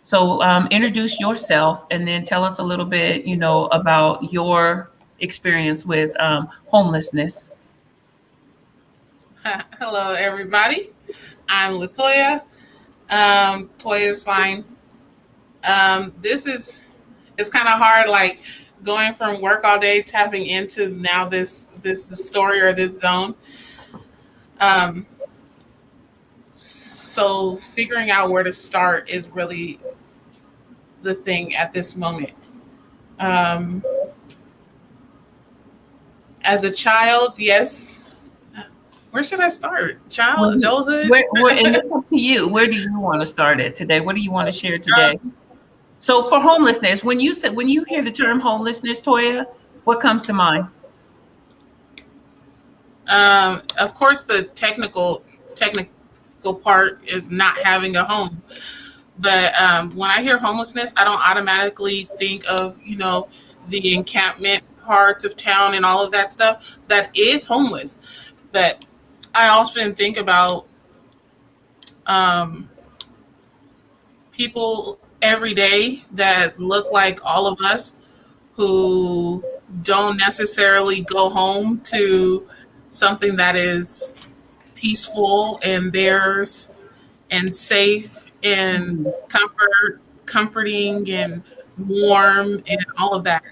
So introduce yourself and then tell us a little bit, about your experience with homelessness. Hello, everybody. I'm Latoya. Toya is fine. It's kind of hard, like going from work all day, tapping into now this story or this zone. So figuring out where to start is really the thing at this moment. As a child, yes. Where should I start? Child, adulthood? And it's up to you. Where do you want to start it today? What do you want to share today? So for homelessness, when you hear the term homelessness, Toya, what comes to mind? Of course, the technical part is not having a home. But when I hear homelessness, I don't automatically think of, the encampment parts of town and all of that stuff. That is homeless. But I often think about people every day that look like all of us who don't necessarily go home to something that is peaceful and theirs and safe and comforting and warm and all of that.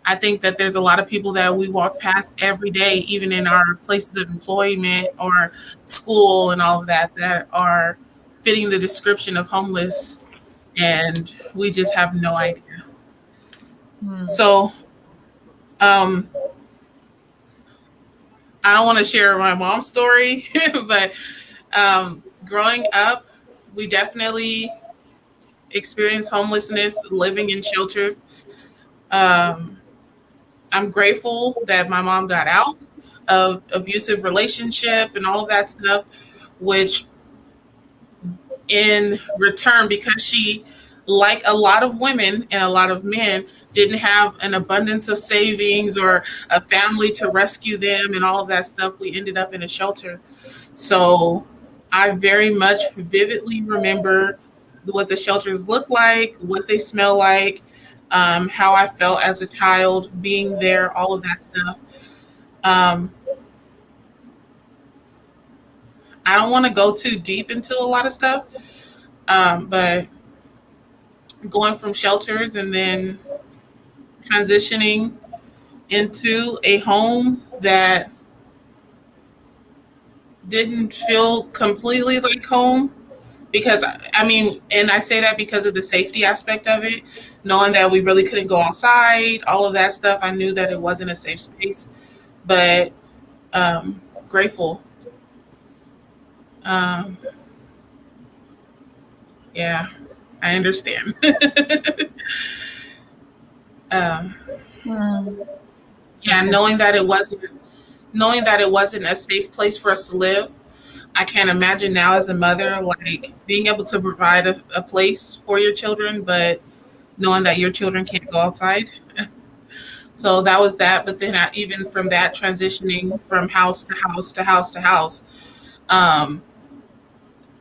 I think that there's a lot of people that we walk past every day, even in our places of employment or school and all of that, that are fitting the description of homeless, and we just have no idea. So I don't want to share my mom's story, but growing up, we definitely experienced homelessness, living in shelters. I'm grateful that my mom got out of abusive relationship and all of that stuff, which in return, because she, like a lot of women and a lot of men, didn't have an abundance of savings or a family to rescue them and all of that stuff, we ended up in a shelter. So I very much vividly remember what the shelters look like, what they smell like, how I felt as a child being there, all of that stuff. I don't want to go too deep into a lot of stuff, but going from shelters and then transitioning into a home that didn't feel completely like home, because and I say that because of the safety aspect of it, knowing that we really couldn't go outside, all of that stuff. I knew that it wasn't a safe space, but grateful. Yeah, I understand. Yeah, knowing that it wasn't a safe place for us to live. I can't imagine now as a mother, like being able to provide a place for your children, but knowing that your children can't go outside. So that was that. But then even from that, transitioning from house to house to house to house,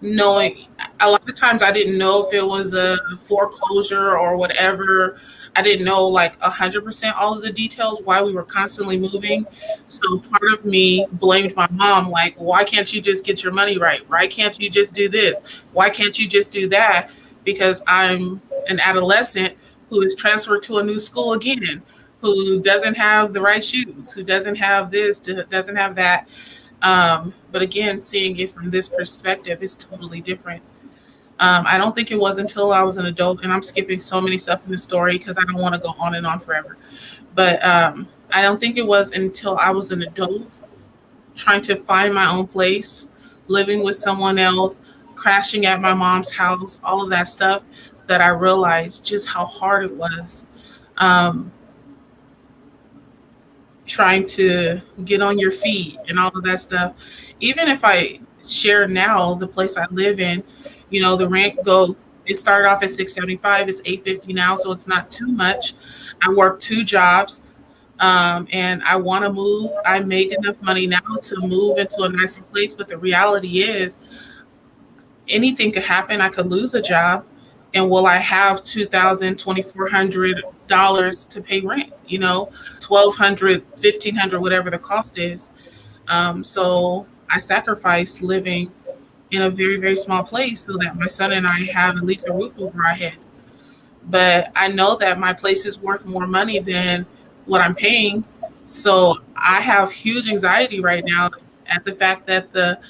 knowing a lot of times I didn't know if it was a foreclosure or whatever. I didn't know like 100% all of the details why we were constantly moving. So part of me blamed my mom, like, why can't you just get your money right? Why can't you just do this? Why can't you just do that? Because I'm an adolescent who is transferred to a new school again, who doesn't have the right shoes, who doesn't have this, doesn't have that. But again, seeing it from this perspective is totally different. I don't think it was until I was an adult, and I'm skipping so many stuff in the story because I don't want to go on and on forever. But I don't think it was until I was an adult trying to find my own place, living with someone else, crashing at my mom's house, all of that stuff, that I realized just how hard it was. Um, Trying to get on your feet and all of that stuff. Even if I share now the place I live in, the rent go it started off at 675, it's 850 now, so it's not too much. I work two jobs, and I want to move. I make enough money now to move into a nicer place, but the reality is anything could happen. I could lose a job, and will I have $2,000, $2,400 to pay rent? 1,200, 1,500, whatever the cost is. So I sacrifice living in a very, very small place so that my son and I have at least a roof over our head. But I know that my place is worth more money than what I'm paying. So I have huge anxiety right now at the fact that the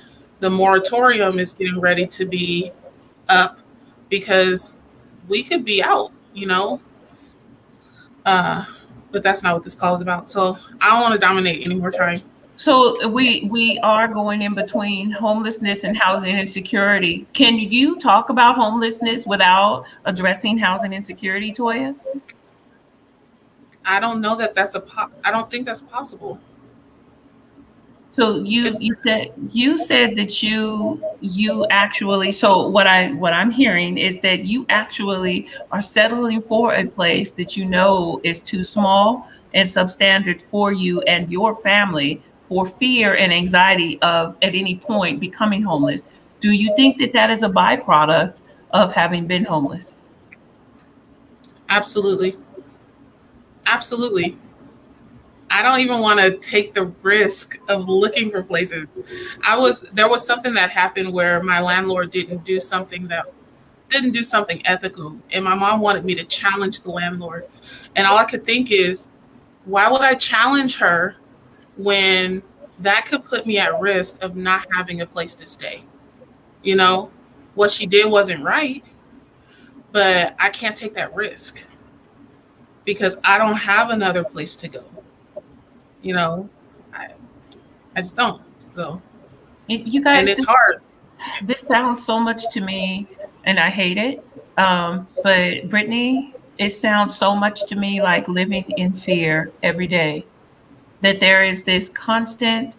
moratorium is getting ready to be up because we could be out. Uh, but that's not what this call is about. So I don't want to dominate any more time. So we are going in between homelessness and housing insecurity. Can you talk about homelessness without addressing housing insecurity, Toya? I don't know that I don't think that's possible. So you said that you actually, so what I'm hearing is that you actually are settling for a place that you know is too small and substandard for you and your family, for fear and anxiety of at any point becoming homeless. Do you think that that is a byproduct of having been homeless? Absolutely. Absolutely. I don't even want to take the risk of looking for places. There was something that happened where my landlord didn't do something ethical, and my mom wanted me to challenge the landlord. And all I could think is, why would I challenge her when that could put me at risk of not having a place to stay? You know, what she did wasn't right, but I can't take that risk because I don't have another place to go. You know, I, I just don't. So, You and guys, it's hard. this sounds so much to me, and I hate it. But Brittany, it sounds so much to me like living in fear every day. That there is this constant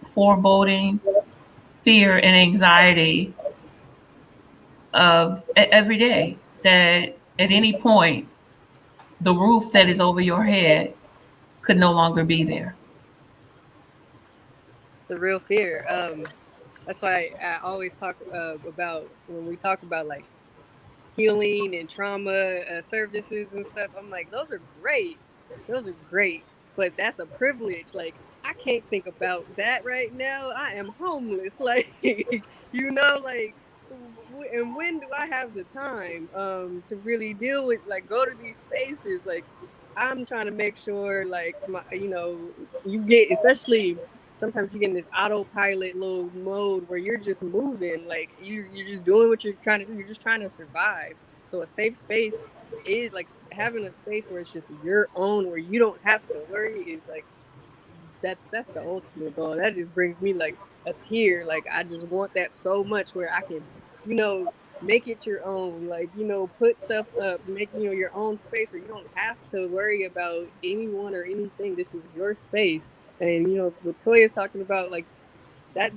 foreboding, fear, and anxiety of every day that at any point the roof that is over your head could no longer be there. The real fear. That's why I always talk about when we talk about like healing and trauma services and stuff. I'm like, those are great, but that's a privilege. Like, I can't think about that right now. I am homeless. Like, like, and when do I have the time to really deal with, like, go to these spaces? Like, I'm trying to make sure, like, you get, especially sometimes you get in this autopilot little mode where you're just moving, like you're just doing what you're trying to do. You're just trying to survive. So a safe space is like having a space where it's just your own, where you don't have to worry. Is like that's the ultimate goal. That just brings me like a tear. Like I just want that so much where I can, make it your own. Like put stuff up, make your own space, where you don't have to worry about anyone or anything. This is your space. And what Toya's talking about, like that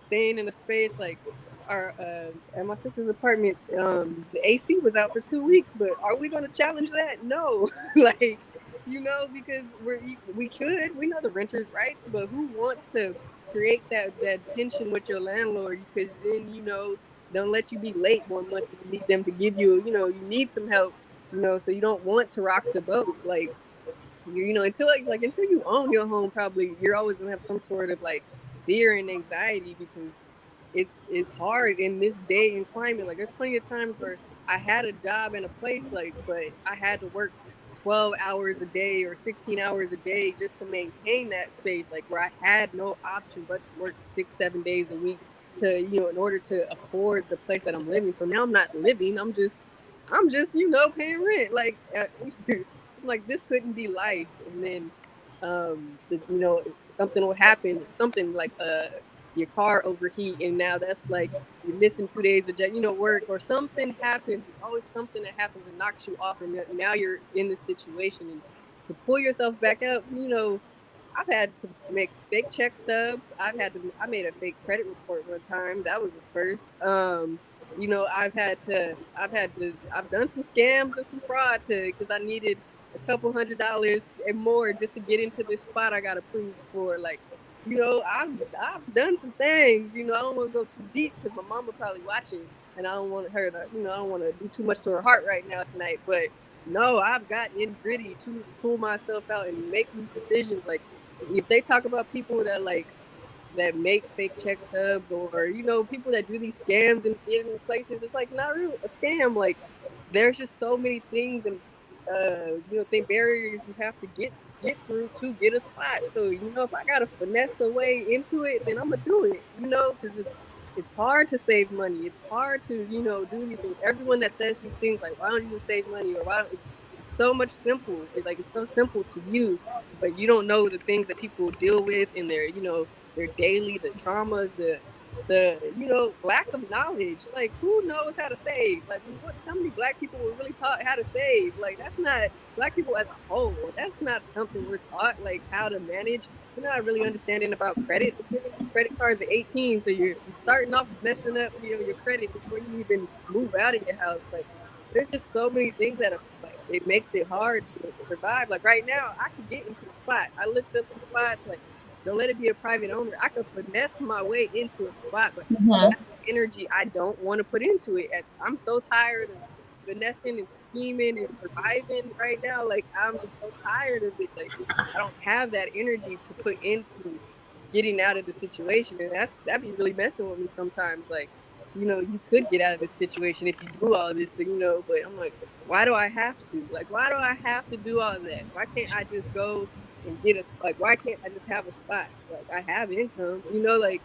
staying in a space like our at my sister's apartment, the AC was out for 2 weeks, but are we going to challenge that? No. Like because we know the renters' rights, but who wants to create that tension with your landlord? Because then don't let you be late one month and you need them to give you you need some help, so you don't want to rock the boat. Like until you own your home, probably you're always gonna have some sort of like fear and anxiety, because it's hard in this day and climate. Like there's plenty of times where I had a job and a place, like, but I had to work 12 hours a day or 16 hours a day just to maintain that space, like where I had no option but to work 6-7 days a week to, in order to afford the place that I'm living. So now I'm not living. I'm just, paying rent. Like, I'm like, this couldn't be life. And then, something will happen. Something like your car overheat, and now that's like you're missing 2 days of work, or something happens. It's always something that happens and knocks you off, and now you're in this situation. And to pull yourself back up, I've had to make fake check stubs. I made a fake credit report one time. That was the first. I've done some scams and some fraud because I needed a couple $100 and more just to get into this spot I got approved for. Like, I've done some things. I don't want to go too deep because my mama probably watching, and I don't want her to, I don't want to do too much to her heart right now tonight. But no, I've gotten gritty to pull myself out and make these decisions. Like, if they talk about people that make fake check stubs, or people that do these scams and get in places, it's like not really a scam. Like, there's just so many things and barriers you have to get through to get a spot. So if I gotta finesse a way into it, then I'm gonna do it. Because it's hard to save money. It's hard to do these things. Everyone that says these things like, why don't you save money, or why don't it's so much simple. It's so simple to you, but you don't know the things that people deal with in their daily, the traumas, the lack of knowledge. Like, who knows how to save? Like, how many Black people were really taught how to save? Like, that's not Black people as a whole. That's not something we're taught, like, how to manage. We're not really understanding about credit. We're giving you credit cards at 18, so you're starting off messing up your credit before you even move out of your house. Like, there's just so many things that like, it makes it hard to survive. Like, right now, I could get into a spot. I looked up some spots, like, don't let it be a private owner. I could finesse my way into a spot, but that's energy I don't want to put into it. I'm so tired of finessing and scheming and surviving right now. Like, I'm just so tired of it. Like, I don't have that energy to put into getting out of the situation, and that'd be really messing with me sometimes. Like, you could get out of this situation if you do all this thing, but I'm like, why do I have to? Like, why do I have to do all of that? Why can't I just go and why can't I just have a spot? Like, I have income, like,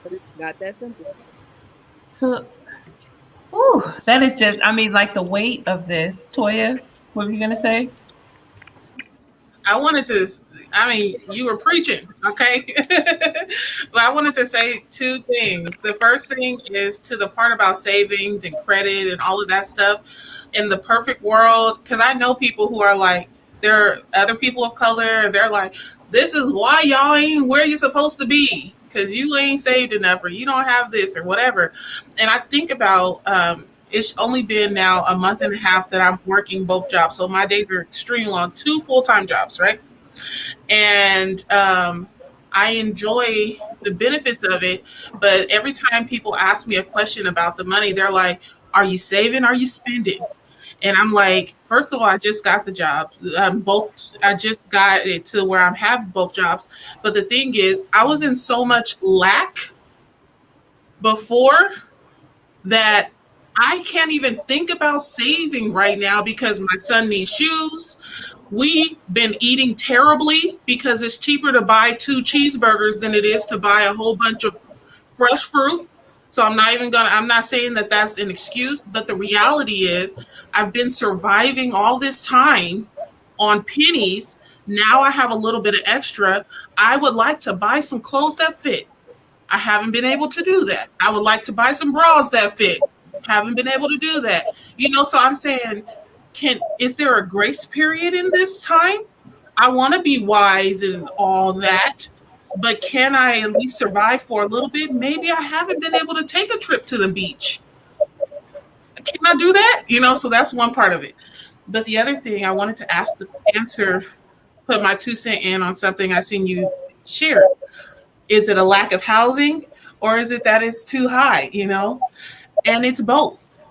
but it's not that simple. So, that is just, like the weight of this. Toya, what were you going to say? You were preaching, okay? But I wanted to say two things. The first thing is to the part about savings and credit and all of that stuff. In the perfect world, because I know people who are like, there are other people of color, and they're like, this is why y'all ain't where you're supposed to be, because you ain't saved enough, or you don't have this, or whatever. And I think about, it's only been now a month and a half that I'm working both jobs. So my days are extremely long, 2 full-time jobs, right? And I enjoy the benefits of it. But every time people ask me a question about the money, they're like, are you saving? Are you spending? And I'm like, first of all, I just got the job. I just got it to where I have both jobs. But the thing is, I was in so much lack before that I can't even think about saving right now because my son needs shoes. We've been eating terribly because it's cheaper to buy 2 cheeseburgers than it is to buy a whole bunch of fresh fruit. So I'm not saying that that's an excuse, but the reality is I've been surviving all this time on pennies. Now I have a little bit of extra. I would like to buy some clothes that fit. I haven't been able to do that. I would like to buy some bras that fit. Haven't been able to do that. So I'm saying, is there a grace period in this time? I want to be wise and all that, but can I at least survive for a little bit? Maybe I haven't been able to take a trip to the beach. Can I do that? So that's one part of it. But the other thing I wanted to put my 2 cents in on something I seen you share. Is it a lack of housing, or is it that it's too high, And it's both.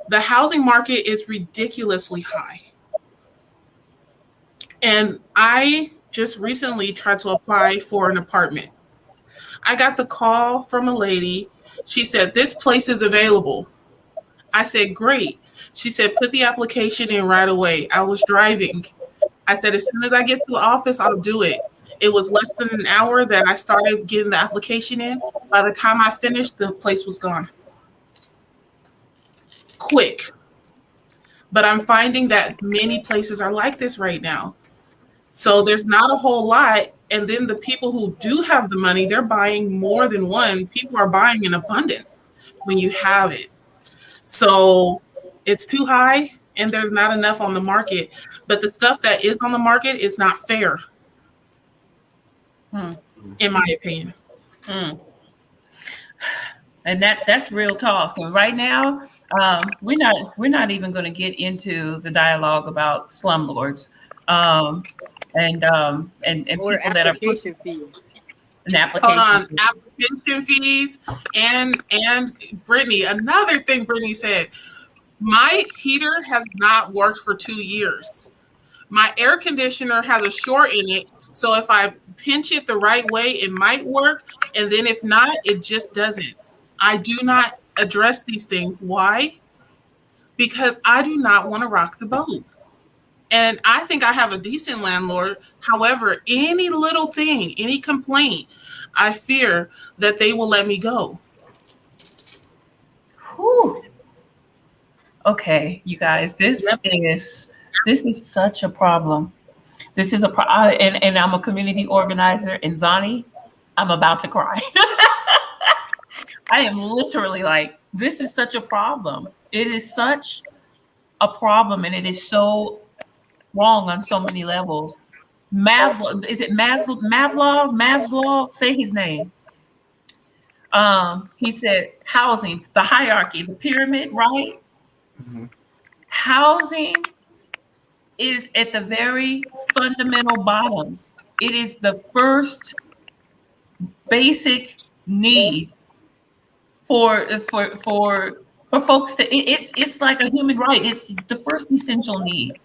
The housing market is ridiculously high. And I just recently tried to apply for an apartment. I got the call from a lady. She said, this place is available. I said, great. She said, put the application in right away. I was driving. I said, as soon as I get to the office, I'll do it. It was less than an hour that I started getting the application in. By the time I finished, the place was gone. Quick. But I'm finding that many places are like this right now. So there's not a whole lot. And then the people who do have the money, they're buying more than one. People are buying in abundance when you have it. So it's too high and there's not enough on the market. But the stuff that is on the market is not fair, in my opinion. And that's real talk. And right now, we're not even going to get into the dialogue about slumlords, and Or people that are application fees. an Hold application. on, application fees and Brittany. Another thing Brittany said, my heater has not worked for 2 years. My air conditioner has a short in it, so if I pinch it the right way, it might work, and then if not, it just doesn't. I do not address these things. Why? Because I do not want to rock the boat. And I think I have a decent landlord. However, any little thing, any complaint, I fear that they will let me go. Whew. Okay, you guys, Yep. this is such a problem. This is and I'm a community organizer in Zani. I'm about to cry. I am literally like, this is such a problem. It is such a problem, and it is so wrong on so many levels. Is it Maslov? Say his name. He said housing, the hierarchy, the pyramid, right? Mhm. Housing is at the very fundamental bottom. It is the first basic need for folks to it's like a human right. It's the first essential need.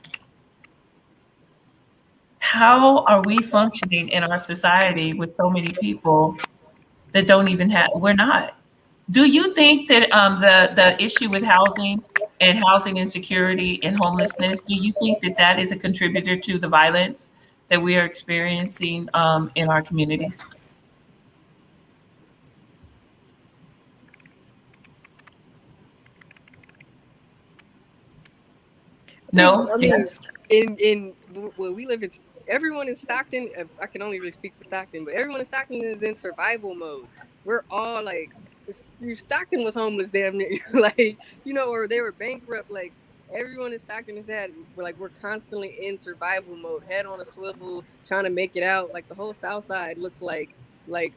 How are we functioning in our society with so many people that don't even have, we're not. Do you think that the issue with housing and housing insecurity and homelessness, do you think that that is a contributor to the violence that we are experiencing in our communities? No? I mean, Yes? in where we live, it's everyone in Stockton. I can only really speak for Stockton, but everyone in Stockton is in survival mode. We're all like, Stockton was homeless, damn near, like, or they were bankrupt. Like, everyone in Stockton is we're constantly in survival mode, head on a swivel, trying to make it out. Like, the whole South Side looks like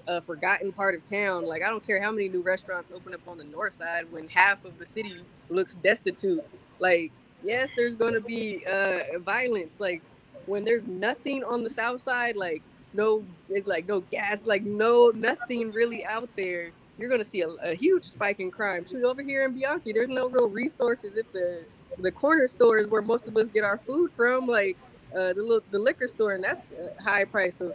a forgotten part of town. Like, I don't care how many new restaurants open up on the North Side when half of the city looks destitute. Like, yes, there's going to be violence. Like, when there's nothing on the South Side, like no gas, like nothing really out there, you're going to see a huge spike in crime. Shoot, over here in Bianchi, there's no real resources. If the corner store is where most of us get our food from, like the liquor store, and that's high price. So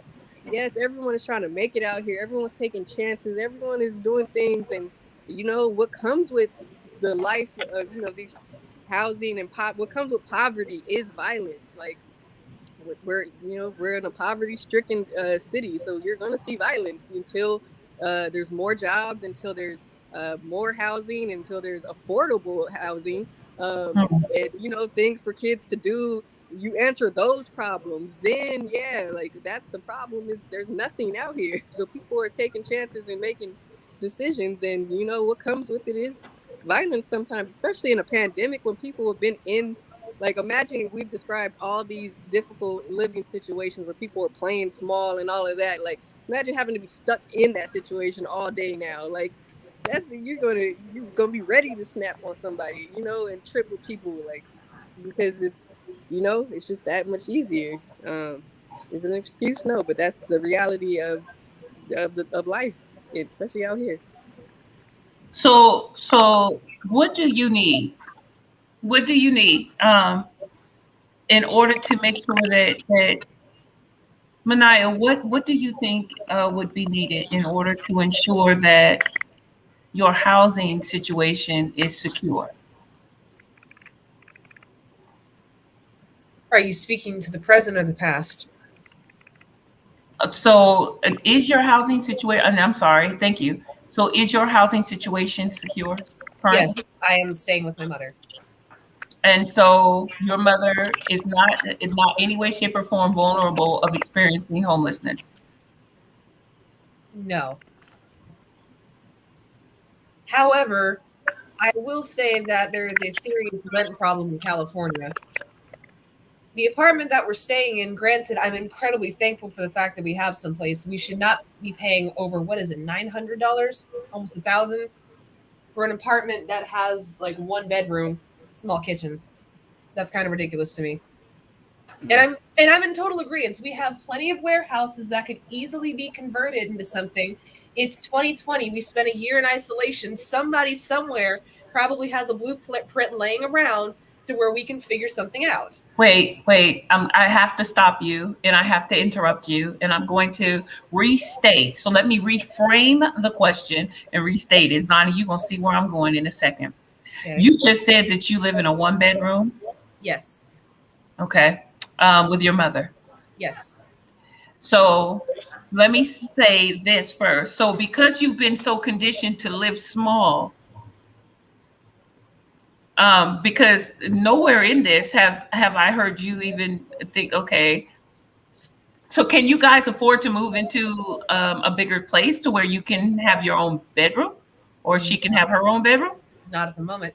yes, everyone is trying to make it out here. Everyone's taking chances. Everyone is doing things, and what comes with the life of these housing and what comes with poverty is violence. Like, we're in a poverty-stricken city, so you're gonna see violence until there's more jobs, until there's more housing, until there's affordable housing, and things for kids to do. You answer those problems, then yeah, like, that's the problem, is there's nothing out here. So people are taking chances and making decisions, and what comes with it is violence sometimes, especially in a pandemic when people have been in, like, imagine we've described all these difficult living situations where people are playing small and all of that. Like, imagine having to be stuck in that situation all day now. Like, you're gonna be ready to snap on somebody, and trip with people, like, because it's just that much easier. Is it an excuse? No, but that's the reality of life, especially out here. So what do you need? What do you need in order to make sure that Manaya, what do you think would be needed in order to ensure that your housing situation is secure? Are you speaking to the present or the past? So is your housing situation, I'm sorry, thank you. So is your housing situation secure Yes, currently? I am staying with my mother. And so your mother is not any way, shape, or form vulnerable of experiencing homelessness. No. However, I will say that there is a serious rent problem in California. The apartment that we're staying in, granted, I'm incredibly thankful for the fact that we have someplace. We should not be paying over, what is it, $900, almost 1,000, for an apartment that has like one bedroom, small kitchen. That's kind of ridiculous to me. And I'm in total agreement. We have plenty of warehouses that could easily be converted into something. It's 2020. We spent a year in isolation. Somebody somewhere probably has a blueprint laying around to where we can figure something out. Wait. I have to stop you and I have to interrupt you and I'm going to restate. So let me reframe the question and restate it. Zonnie, you're going to see where I'm going in a second. Okay. You just said that you live in a one bedroom. Yes. Okay. With your mother. Yes. So let me say this first. So because you've been so conditioned to live small, because nowhere in this have I heard you even think, okay, so can you guys afford to move into a bigger place to where you can have your own bedroom, or she can have her own bedroom? Not at the moment.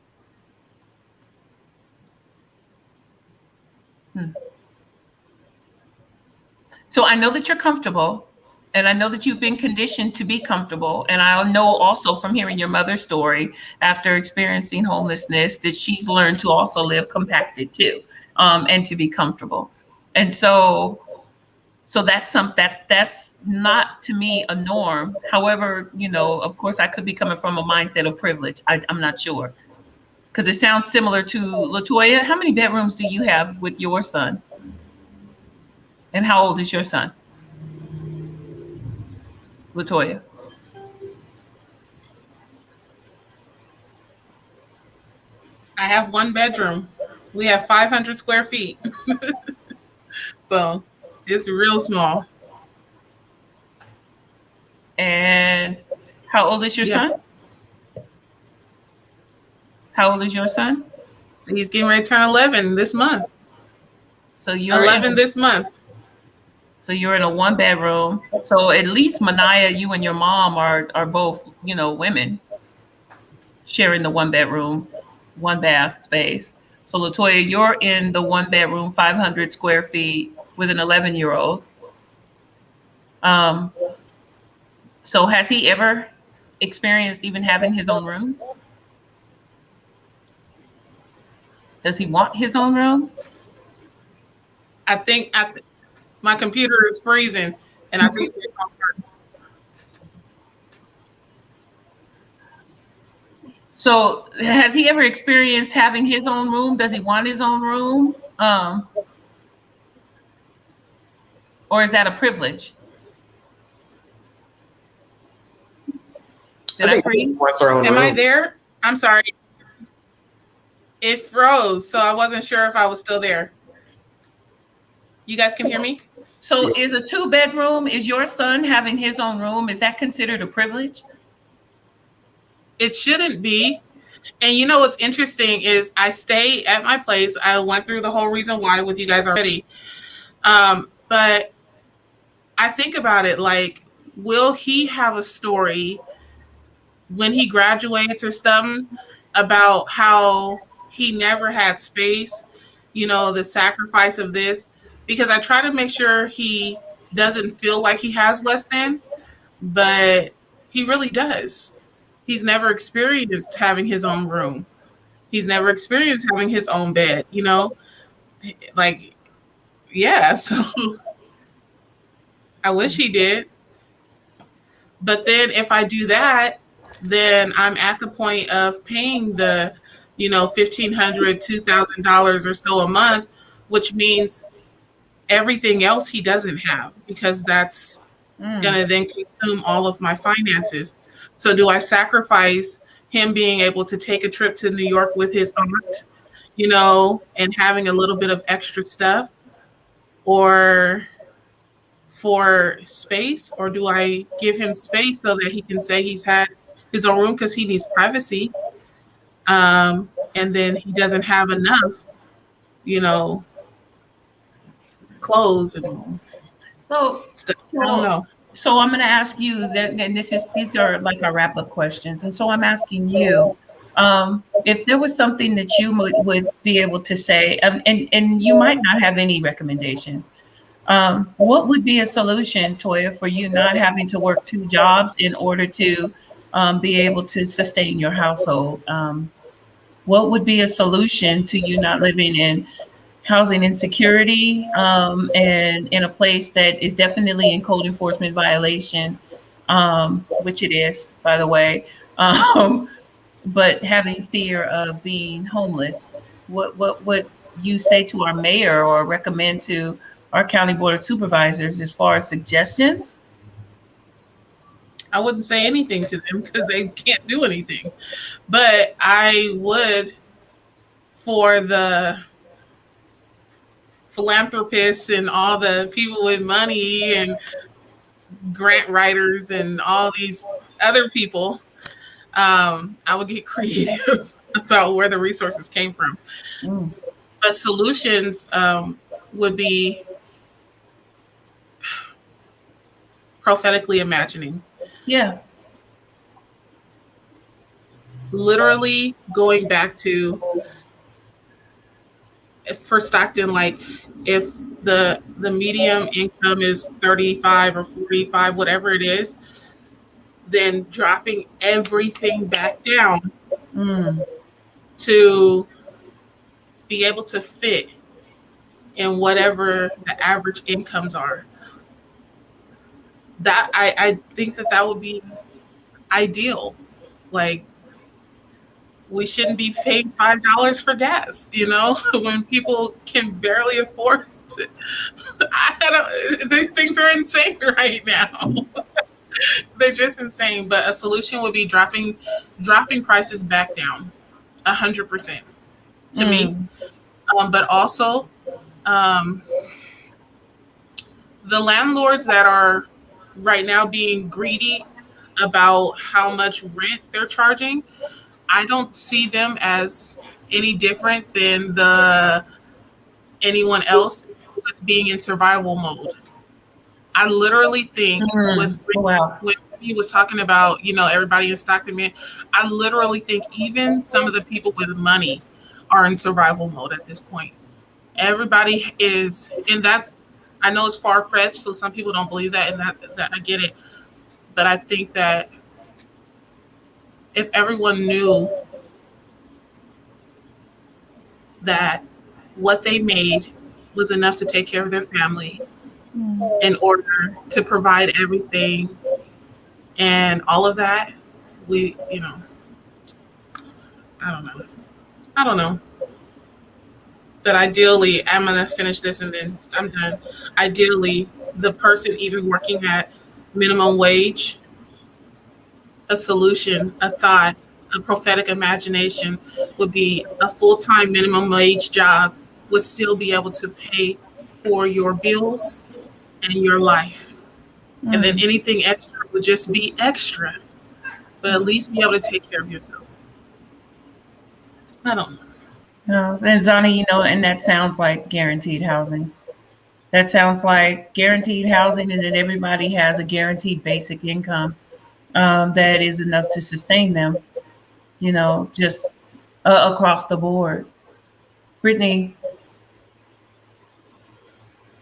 So I know that you're comfortable, and I know that you've been conditioned to be comfortable. And I know also from hearing your mother's story after experiencing homelessness that she's learned to also live compacted too, and to be comfortable. And so that's not to me a norm. However, of course, I could be coming from a mindset of privilege. I'm not sure, because it sounds similar to Latoya. How many bedrooms do you have with your son? And how old is your son? Latoya. I have one bedroom. We have 500 square feet. So it's real small. And how old is your son? How old is your son? He's getting ready to turn 11 this month. So you're 11 this month. So you're in a one bedroom. So at least Manaya, you and your mom are both, women sharing the one bedroom, one bath space. So Latoya, you're in the one bedroom, 500 square feet with an 11-year-old. So has he ever experienced even having his own room? Does he want his own room? I think my computer is freezing, and I think So has he ever experienced having his own room? Does he want his own room? Or is that a privilege? Did I freeze? Am I there? I'm sorry. It froze, so I wasn't sure if I was still there. You guys can hear me? So is a 2-bedroom, is your son having his own room, is that considered a privilege? It shouldn't be. And you know what's interesting is I stay at my place. I went through the whole reason why with you guys already. But I think about it like, will he have a story when he graduates or something about how he never had space, the sacrifice of this? Because I try to make sure he doesn't feel like he has less than, but he really does. He's never experienced having his own room. He's never experienced having his own bed, like, yeah. So I wish he did. But then if I do that, then I'm at the point of paying the, $1,500, $2,000 or so a month, which means everything else he doesn't have, because that's going to then consume all of my finances. So do I sacrifice him being able to take a trip to New York with his aunt, and having a little bit of extra stuff? Or for space, or do I give him space so that he can say he's had his own room because he needs privacy, and then he doesn't have enough, you know, clothes and So, stuff. I don't so, know. so I'm going to ask you that, and these are like our wrap up questions. And so I'm asking you, if there was something that you would be able to say, and you might not have any recommendations, what would be a solution, Toya, for you not having to work two jobs in order to be able to sustain your household? What would be a solution to you not living in housing insecurity, and in a place that is definitely in code enforcement violation, which it is, by the way, but having fear of being homeless? What would you say to our mayor or recommend to our county board of supervisors as far as suggestions? I wouldn't say anything to them because they can't do anything. But I would, for the philanthropists and all the people with money and grant writers and all these other people, I would get creative about where the resources came from. Mm, But solutions would be prophetically imagining, yeah. literally going back to, for Stockton, like if the medium income is 35 or 45, whatever it is, then dropping everything back down Mm, to be able to fit in whatever the average incomes are. That I think that that would be ideal. Like, we shouldn't be paying $5 for gas, when people can barely afford it. These things are insane right now. They're just insane. But a solution would be dropping prices back down 100% to me. mm, But also, um, the landlords that are right now being greedy about how much rent they're charging, I don't see them as any different than the anyone else with being in survival mode. I literally think with oh, wow. when he was talking about, everybody in Stockton, man, I literally think even some of the people with money are in survival mode at this point. Everybody is, and that's, I know it's far fetched, so some people don't believe that, and that I get it. But I think that if everyone knew that what they made was enough to take care of their family Mm, in order to provide everything and all of that, we, I don't know. I don't know. But ideally, I'm going to finish this and then I'm done. Ideally, the person even working at minimum wage, a solution, a thought, a prophetic imagination would be a full-time minimum wage job would still be able to pay for your bills and your life. And then mm, anything extra would just be extra, but at mm. least be able to take care of yourself. I don't know. And Zani, and that sounds like guaranteed housing. That sounds like guaranteed housing, and that everybody has a guaranteed basic income, that is enough to sustain them, just across the board. Brittany,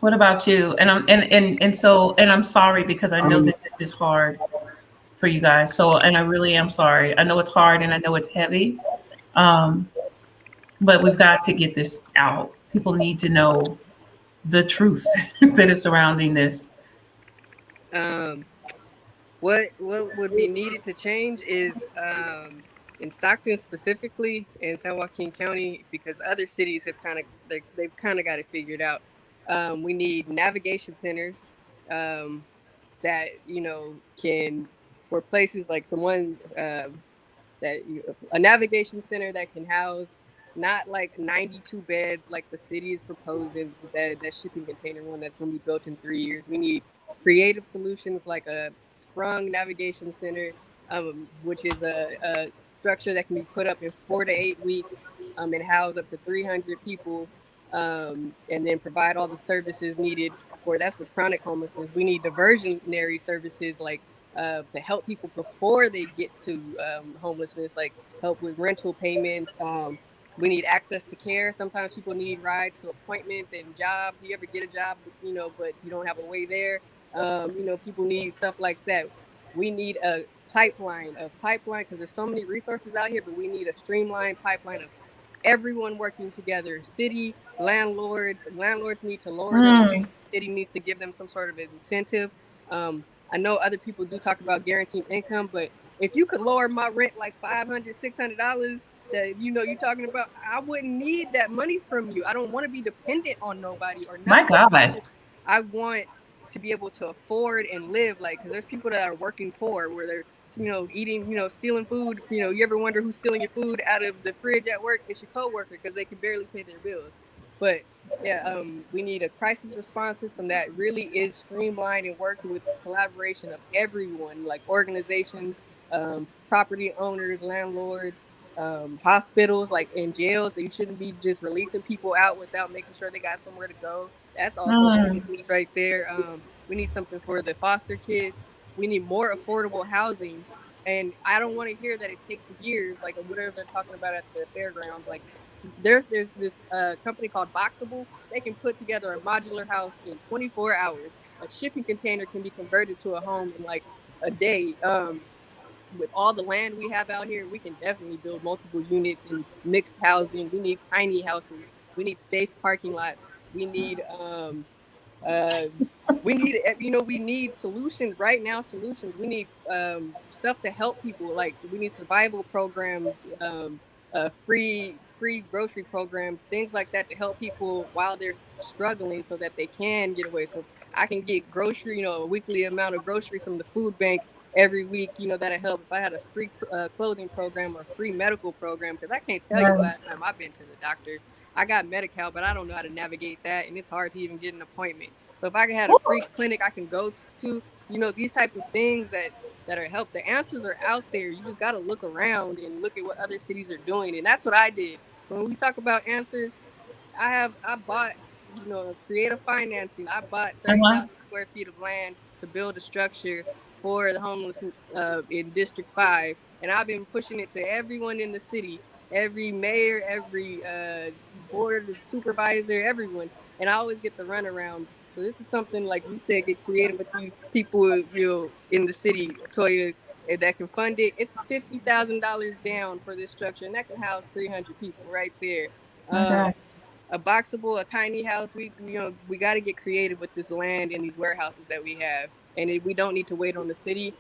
what about you? And I'm sorry because I know Um, that this is hard for you guys. So, and I really am sorry. I know it's hard and I know it's heavy, um, but we've got to get this out. People need to know the truth that is surrounding this. Um, what would be needed to change is in Stockton specifically in San Joaquin County, because other cities have they've kind of got it figured out. We need navigation centers that can, for places like the one a navigation center that can house not like 92 beds like the city is proposing, that shipping container one that's going to be built in 3 years. We need creative solutions like a sprung navigation center, which is a structure that can be put up in 4 to 8 weeks, and house up to 300 people, and then provide all the services needed for, that's for chronic homelessness. We need diversionary services like to help people before they get to homelessness, like help with rental payments. We need access to care. Sometimes people need rides to appointments and jobs. You ever get a job, but you don't have a way there. People need stuff like that. We need a pipeline, because there's so many resources out here, but we need a streamlined pipeline of everyone working together. City, landlords need to lower their rent. The city needs to give them some sort of incentive. I know other people do talk about guaranteed income, but if you could lower my rent like $500, $600, that you're talking about, I wouldn't need that money from you. I don't want to be dependent on nobody or My nothing. God. I want to be able to afford and live, like, because there's people that are working poor where they're eating, stealing food. You ever wonder who's stealing your food out of the fridge at work? It's your coworker, because they can barely pay their bills. But yeah, we need a crisis response system that really is streamlined and working with collaboration of everyone, like organizations, property owners, landlords, hospitals, like in jails. So you shouldn't be just releasing people out without making sure they got somewhere to go. That's also homelessness right there. We need something for the foster kids. We need more affordable housing. And I don't want to hear that it takes years, like whatever they're talking about at the fairgrounds. Like there's this company called Boxable. They can put together a modular house in 24 hours. A shipping container can be converted to a home in like a day. With all the land we have out here, we can definitely build multiple units and mixed housing. We need tiny houses. We need safe parking lots. We need uh, we need solutions right now. Solutions. We need stuff to help people. Like we need survival programs, free grocery programs, things like that to help people while they're struggling, so that they can get away. So I can get grocery, a weekly amount of groceries from the food bank every week. That'll help. If I had a free clothing program or free medical program, because I can't tell you the last time I've been to the doctor. I got Medi-Cal, but I don't know how to navigate that, and it's hard to even get an appointment. So if I could have a free clinic I can go to, these type of things that are help. The answers are out there. You just got to look around and look at what other cities are doing, and that's what I did. When we talk about answers, I bought, creative financing. I bought 30,000 square feet of land to build a structure for the homeless in District 5, and I've been pushing it to everyone in the city, every mayor, every board supervisor, everyone, and I always get the runaround. So this is something, like you said, get creative with these people, in the city, Toya, that can fund it. It's $50,000 down for this structure, and that can house 300 people right there. A Boxable, a tiny house. We got to get creative with this land and these warehouses that we have, and we don't need to wait on the city.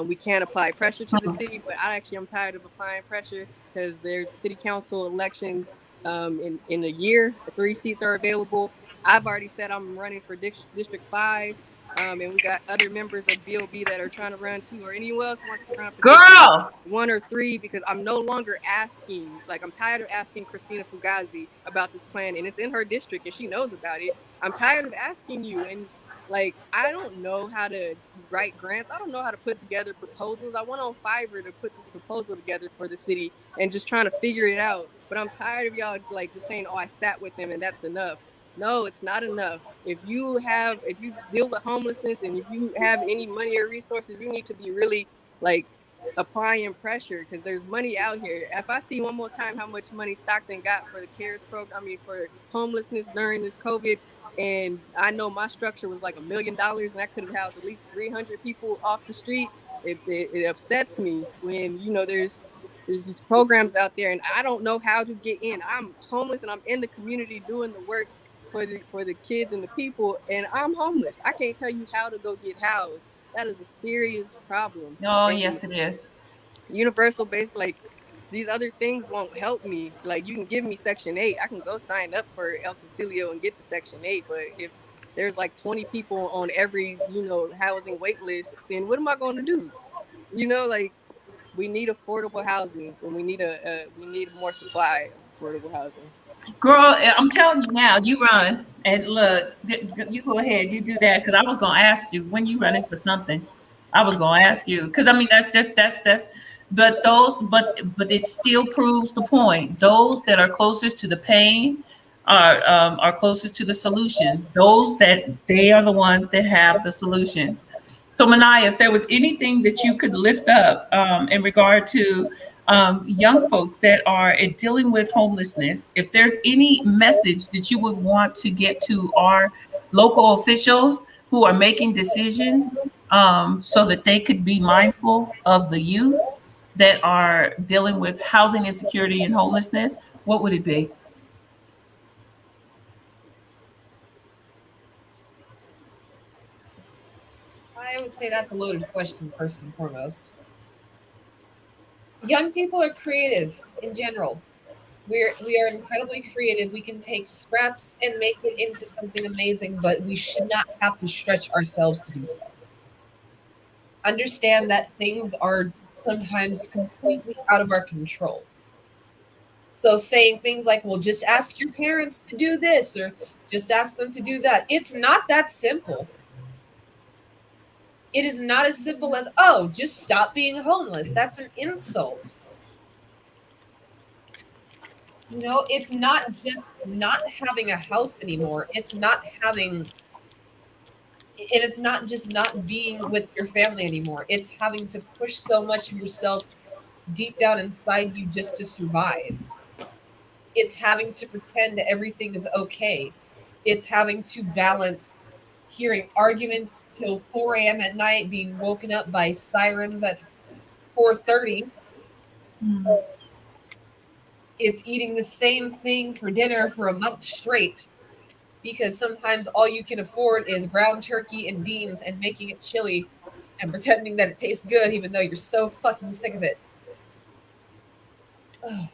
We can't apply pressure to the city, but I'm tired of applying pressure, because there's city council elections in a year. 3 seats are available. I've already said I'm running for District 5. And we got other members of BOB that are trying to run too, or anyone else wants to run for District 1 or 3, because I'm no longer asking. Like, I'm tired of asking Christina Fugazi about this plan, and it's in her district, and she knows about it. I'm tired of asking you, and like, I don't know how to write grants. I don't know how to put together proposals. I went on Fiverr to put this proposal together for the city and just trying to figure it out. But I'm tired of y'all like just saying, "Oh, I sat with them and that's enough." No, it's not enough. If you deal with homelessness, and if you have any money or resources, you need to be really like applying pressure, because there's money out here. If I see one more time how much money Stockton got for the CARES program, for homelessness during this COVID, and I know my structure was like $1 million, and I could have housed at least 300 people off the street. It upsets me when there's these programs out there, and I don't know how to get in. I'm homeless, and I'm in the community doing the work for the kids and the people, and I'm homeless. I can't tell you how to go get housed. That is a serious problem. Oh, And yes, it is. universal based, like, these other things won't help me. Like, you can give me Section 8. I can go sign up for El Concilio and get the Section 8. But if there's like 20 people on every, housing wait list, then what am I going to do? Like, we need affordable housing, and we need more supply. affordable housing. Girl, I'm telling you now, you run and look. You go ahead, you do that because I was gonna ask you when you running for something. I was gonna ask you because I mean that's. But but it still proves the point. Those that are closest to the pain are closest to the solutions. Those that they are the ones that have the solutions. So Manaya, if there was anything that you could lift up in regard to young folks that are dealing with homelessness, if there's any message that you would want to get to our local officials who are making decisions so that they could be mindful of the youth that are dealing with housing insecurity and homelessness, what would it be? I would say that's a loaded question, first and foremost. Young people are creative in general. We are incredibly creative. We can take scraps and make it into something amazing, but we should not have to stretch ourselves to do so. Understand that things are sometimes completely out of our control. So saying things like, well, just ask your parents to do this or just ask them to do that. It's not that simple. It is not as simple as, oh, just stop being homeless. That's an insult. It's not just not having a house anymore. It's not having, and it's not just not being with your family anymore. It's having to push so much of yourself deep down inside you just to survive. It's having to pretend that everything is okay. It's having to balance hearing arguments till 4 a.m. at night, being woken up by sirens at 4:30. It's eating the same thing for dinner for a month straight because sometimes all you can afford is ground turkey and beans and making it chili and pretending that it tastes good even though you're so fucking sick of it. Ugh.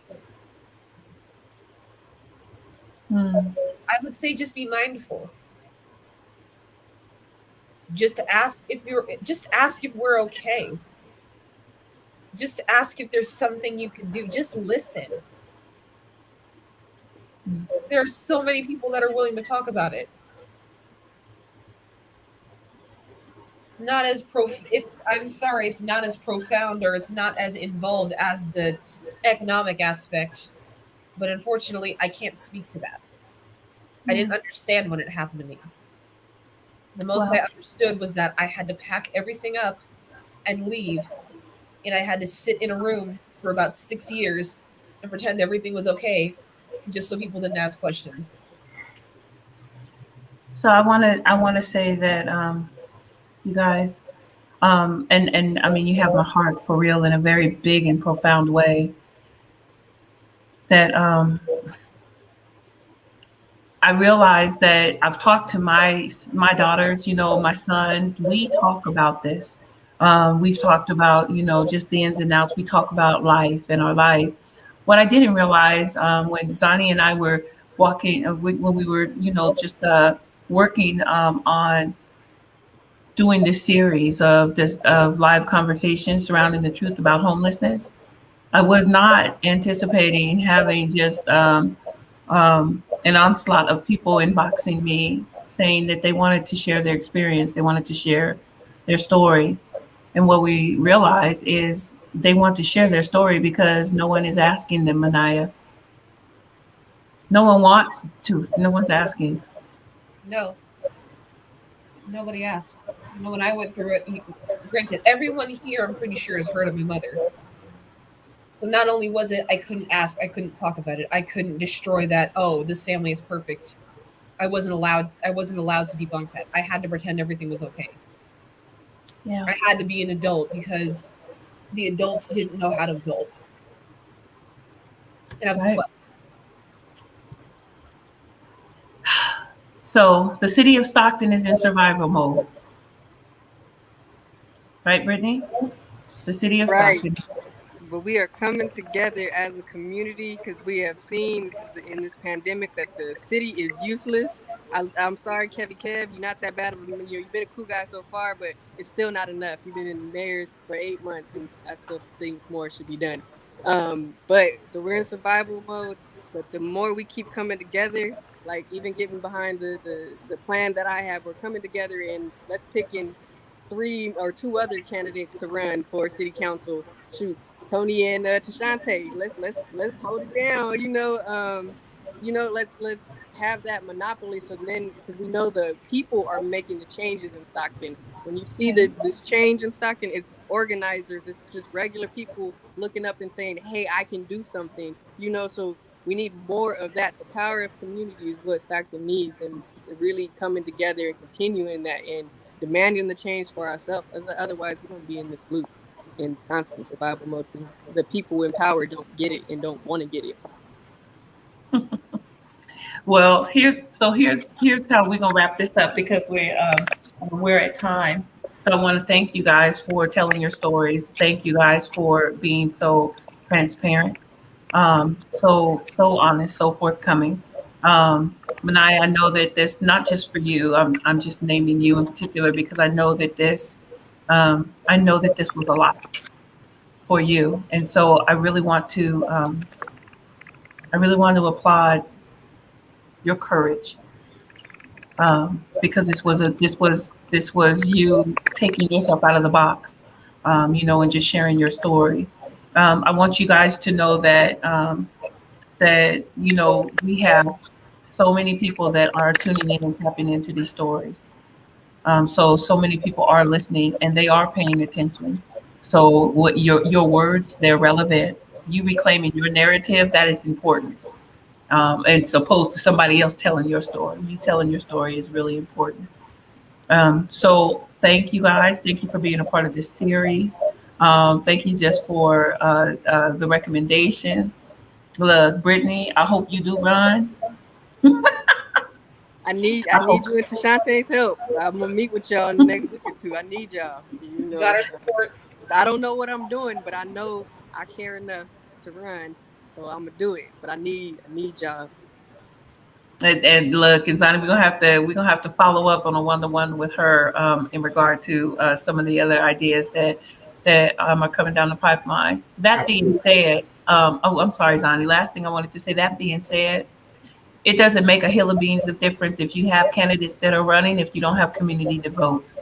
I would say just be mindful. Just ask if we're okay. Just ask if there's something you can do. Just listen. There are so many people that are willing to talk about it. It's not as I'm sorry, it's not as profound or it's not as involved as the economic aspect. But unfortunately, I can't speak to that. I didn't understand when it happened to me. The most I understood was that I had to pack everything up and leave, and I had to sit in a room for about 6 years and pretend everything was okay, just so people didn't ask questions. So I want to say that you guys and I mean you have my heart for real in a very big and profound way. That I realize that I've talked to my daughters, my son. We talk about this. We've talked about just the ins and outs. We talk about life and our life. What I didn't realize when Zani and I were walking, when we were just working on doing this series of live conversations surrounding the truth about homelessness, I was not anticipating having just an onslaught of people inboxing me saying that they wanted to share their experience, they wanted to share their story. And what we realize is they want to share their story because no one is asking them, Manaya. No one wants to. No one's asking. No, nobody asked. When I went through it, granted, everyone here, I'm pretty sure, has heard of my mother. So not only was it I couldn't ask, I couldn't talk about it, I couldn't destroy that, oh, this family is perfect. I wasn't allowed to debunk that. I had to pretend everything was okay. Yeah. I had to be an adult because the adults didn't know how to adult. And I was 12. So the city of Stockton is in survival mode. Right, Brittany? The city of Stockton. But we are coming together as a community because we have seen in this pandemic that the city is useless. I'm sorry, Kev, you're not that bad of you've been a cool guy so far, but it's still not enough. You've been in the mayor's for 8 months, and I still think more should be done. But so we're in survival mode. But the more we keep coming together, like even getting behind the plan that I have, we're coming together and let's pick in 3 or 2 other candidates to run for city council. Shoot, Tony and Tashante, let's hold it down. Let's have that monopoly. So then, because we know the people are making the changes in Stockton. When you see this change in Stockton, it's organizers, it's just regular people looking up and saying, "Hey, I can do something." So we need more of that. The power of community is what Stockton needs, and really coming together and continuing that and demanding the change for ourselves. Otherwise, we're going to be in this loop in constant survival mode because the people in power don't get it and don't want to get it. Well, here's how we're gonna wrap this up because we're at time. So I want to thank you guys for telling your stories. Thank you guys for being so transparent, so honest, so forthcoming. Manaya, I know that this not just for you. I'm just naming you in particular because I know that this was a lot for you, and so I really want to applaud your courage, because this was you taking yourself out of the box, and just sharing your story. I want you guys to know that we have so many people that are tuning in and tapping into these stories. So many people are listening and they are paying attention. So what your words, they're relevant. You reclaiming your narrative, that is important. And as opposed to somebody else telling your story. You telling your story is really important. So thank you guys. Thank you for being a part of this series. Thank you just for the recommendations. Look, Brittany, I hope you do run. I need you and Tashante's help. I'm gonna meet with y'all in the next week or 2. I need y'all. You got our support. I don't know what I'm doing, but I know I care enough to run, so I'm gonna do it. But I need y'all. And look, Zani, we're gonna have to follow up on a one-to-one with her in regard to some of the other ideas that are coming down the pipeline. That being said, I'm sorry, Zani. Last thing I wanted to say. That being said, it doesn't make a hill of beans of difference if you have candidates that are running if you don't have community that votes.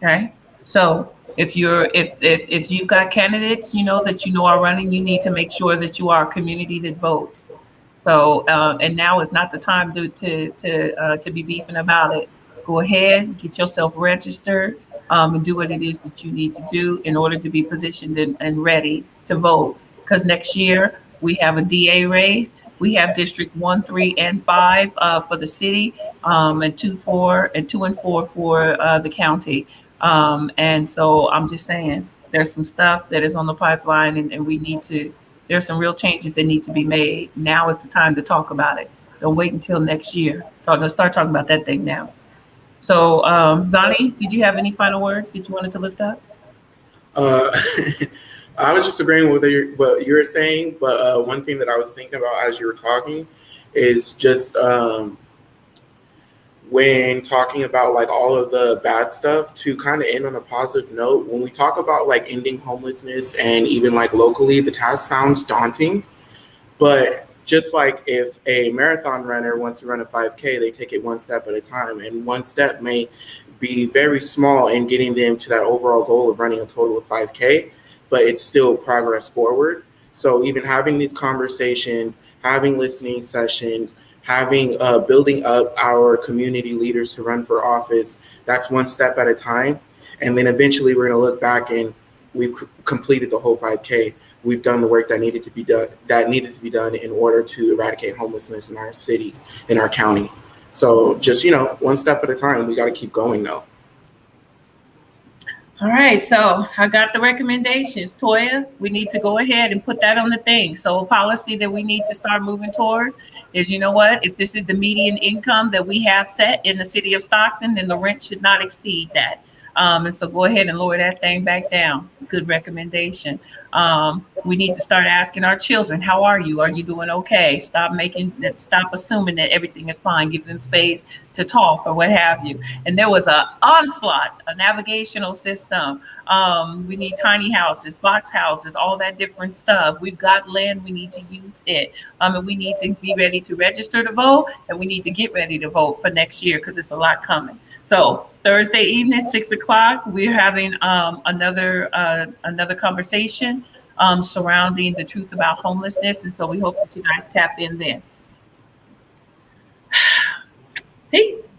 Okay, so if you've got candidates that are running, you need to make sure that you are a community that votes. So and now is not the time to be beefing about it. Go ahead, get yourself registered, and do what it is that you need to do in order to be positioned and ready to vote. Because next year we have a DA race. We have District 1, 3, and 5 for the city, and 2, 4, and 2 and 4 for the county. And so I'm just saying there's some stuff that is on the pipeline, and there's some real changes that need to be made. Now is the time to talk about it. Don't wait until next year. Let's start talking about that thing now. So, Zani, did you have any final words that you wanted to lift up? I was just agreeing with what you were saying, but one thing that I was thinking about as you were talking is just when talking about like all of the bad stuff, to kind of end on a positive note. When we talk about like ending homelessness and even like locally, the task sounds daunting, but just like if a marathon runner wants to run a 5K, they take it one step at a time, and one step may be very small in getting them to that overall goal of running a total of 5K, but it's still progress forward. So even having these conversations, having listening sessions, having building up our community leaders to run for office, that's one step at a time. And then eventually we're going to look back and we've completed the whole 5K. We've done the work that needed to be done in order to eradicate homelessness in our city, in our county. So just, one step at a time. We got to keep going though. All right, so I got the recommendations. Toya, we need to go ahead and put that on the thing. So a policy that we need to start moving toward is, if this is the median income that we have set in the city of Stockton, then the rent should not exceed that. And so go ahead and lower that thing back down. Good recommendation. We need to start asking our children, how are you? Are you doing okay? Stop assuming that everything is fine. Give them space to talk or what have you. And there was a onslaught, a navigational system. We need tiny houses, box houses, all that different stuff. We've got land, we need to use it. And we need to be ready to register to vote, and we need to get ready to vote for next year because it's a lot coming. So Thursday evening, 6 o'clock, we're having another conversation surrounding the truth about homelessness. And so we hope that you guys tap in then. Peace.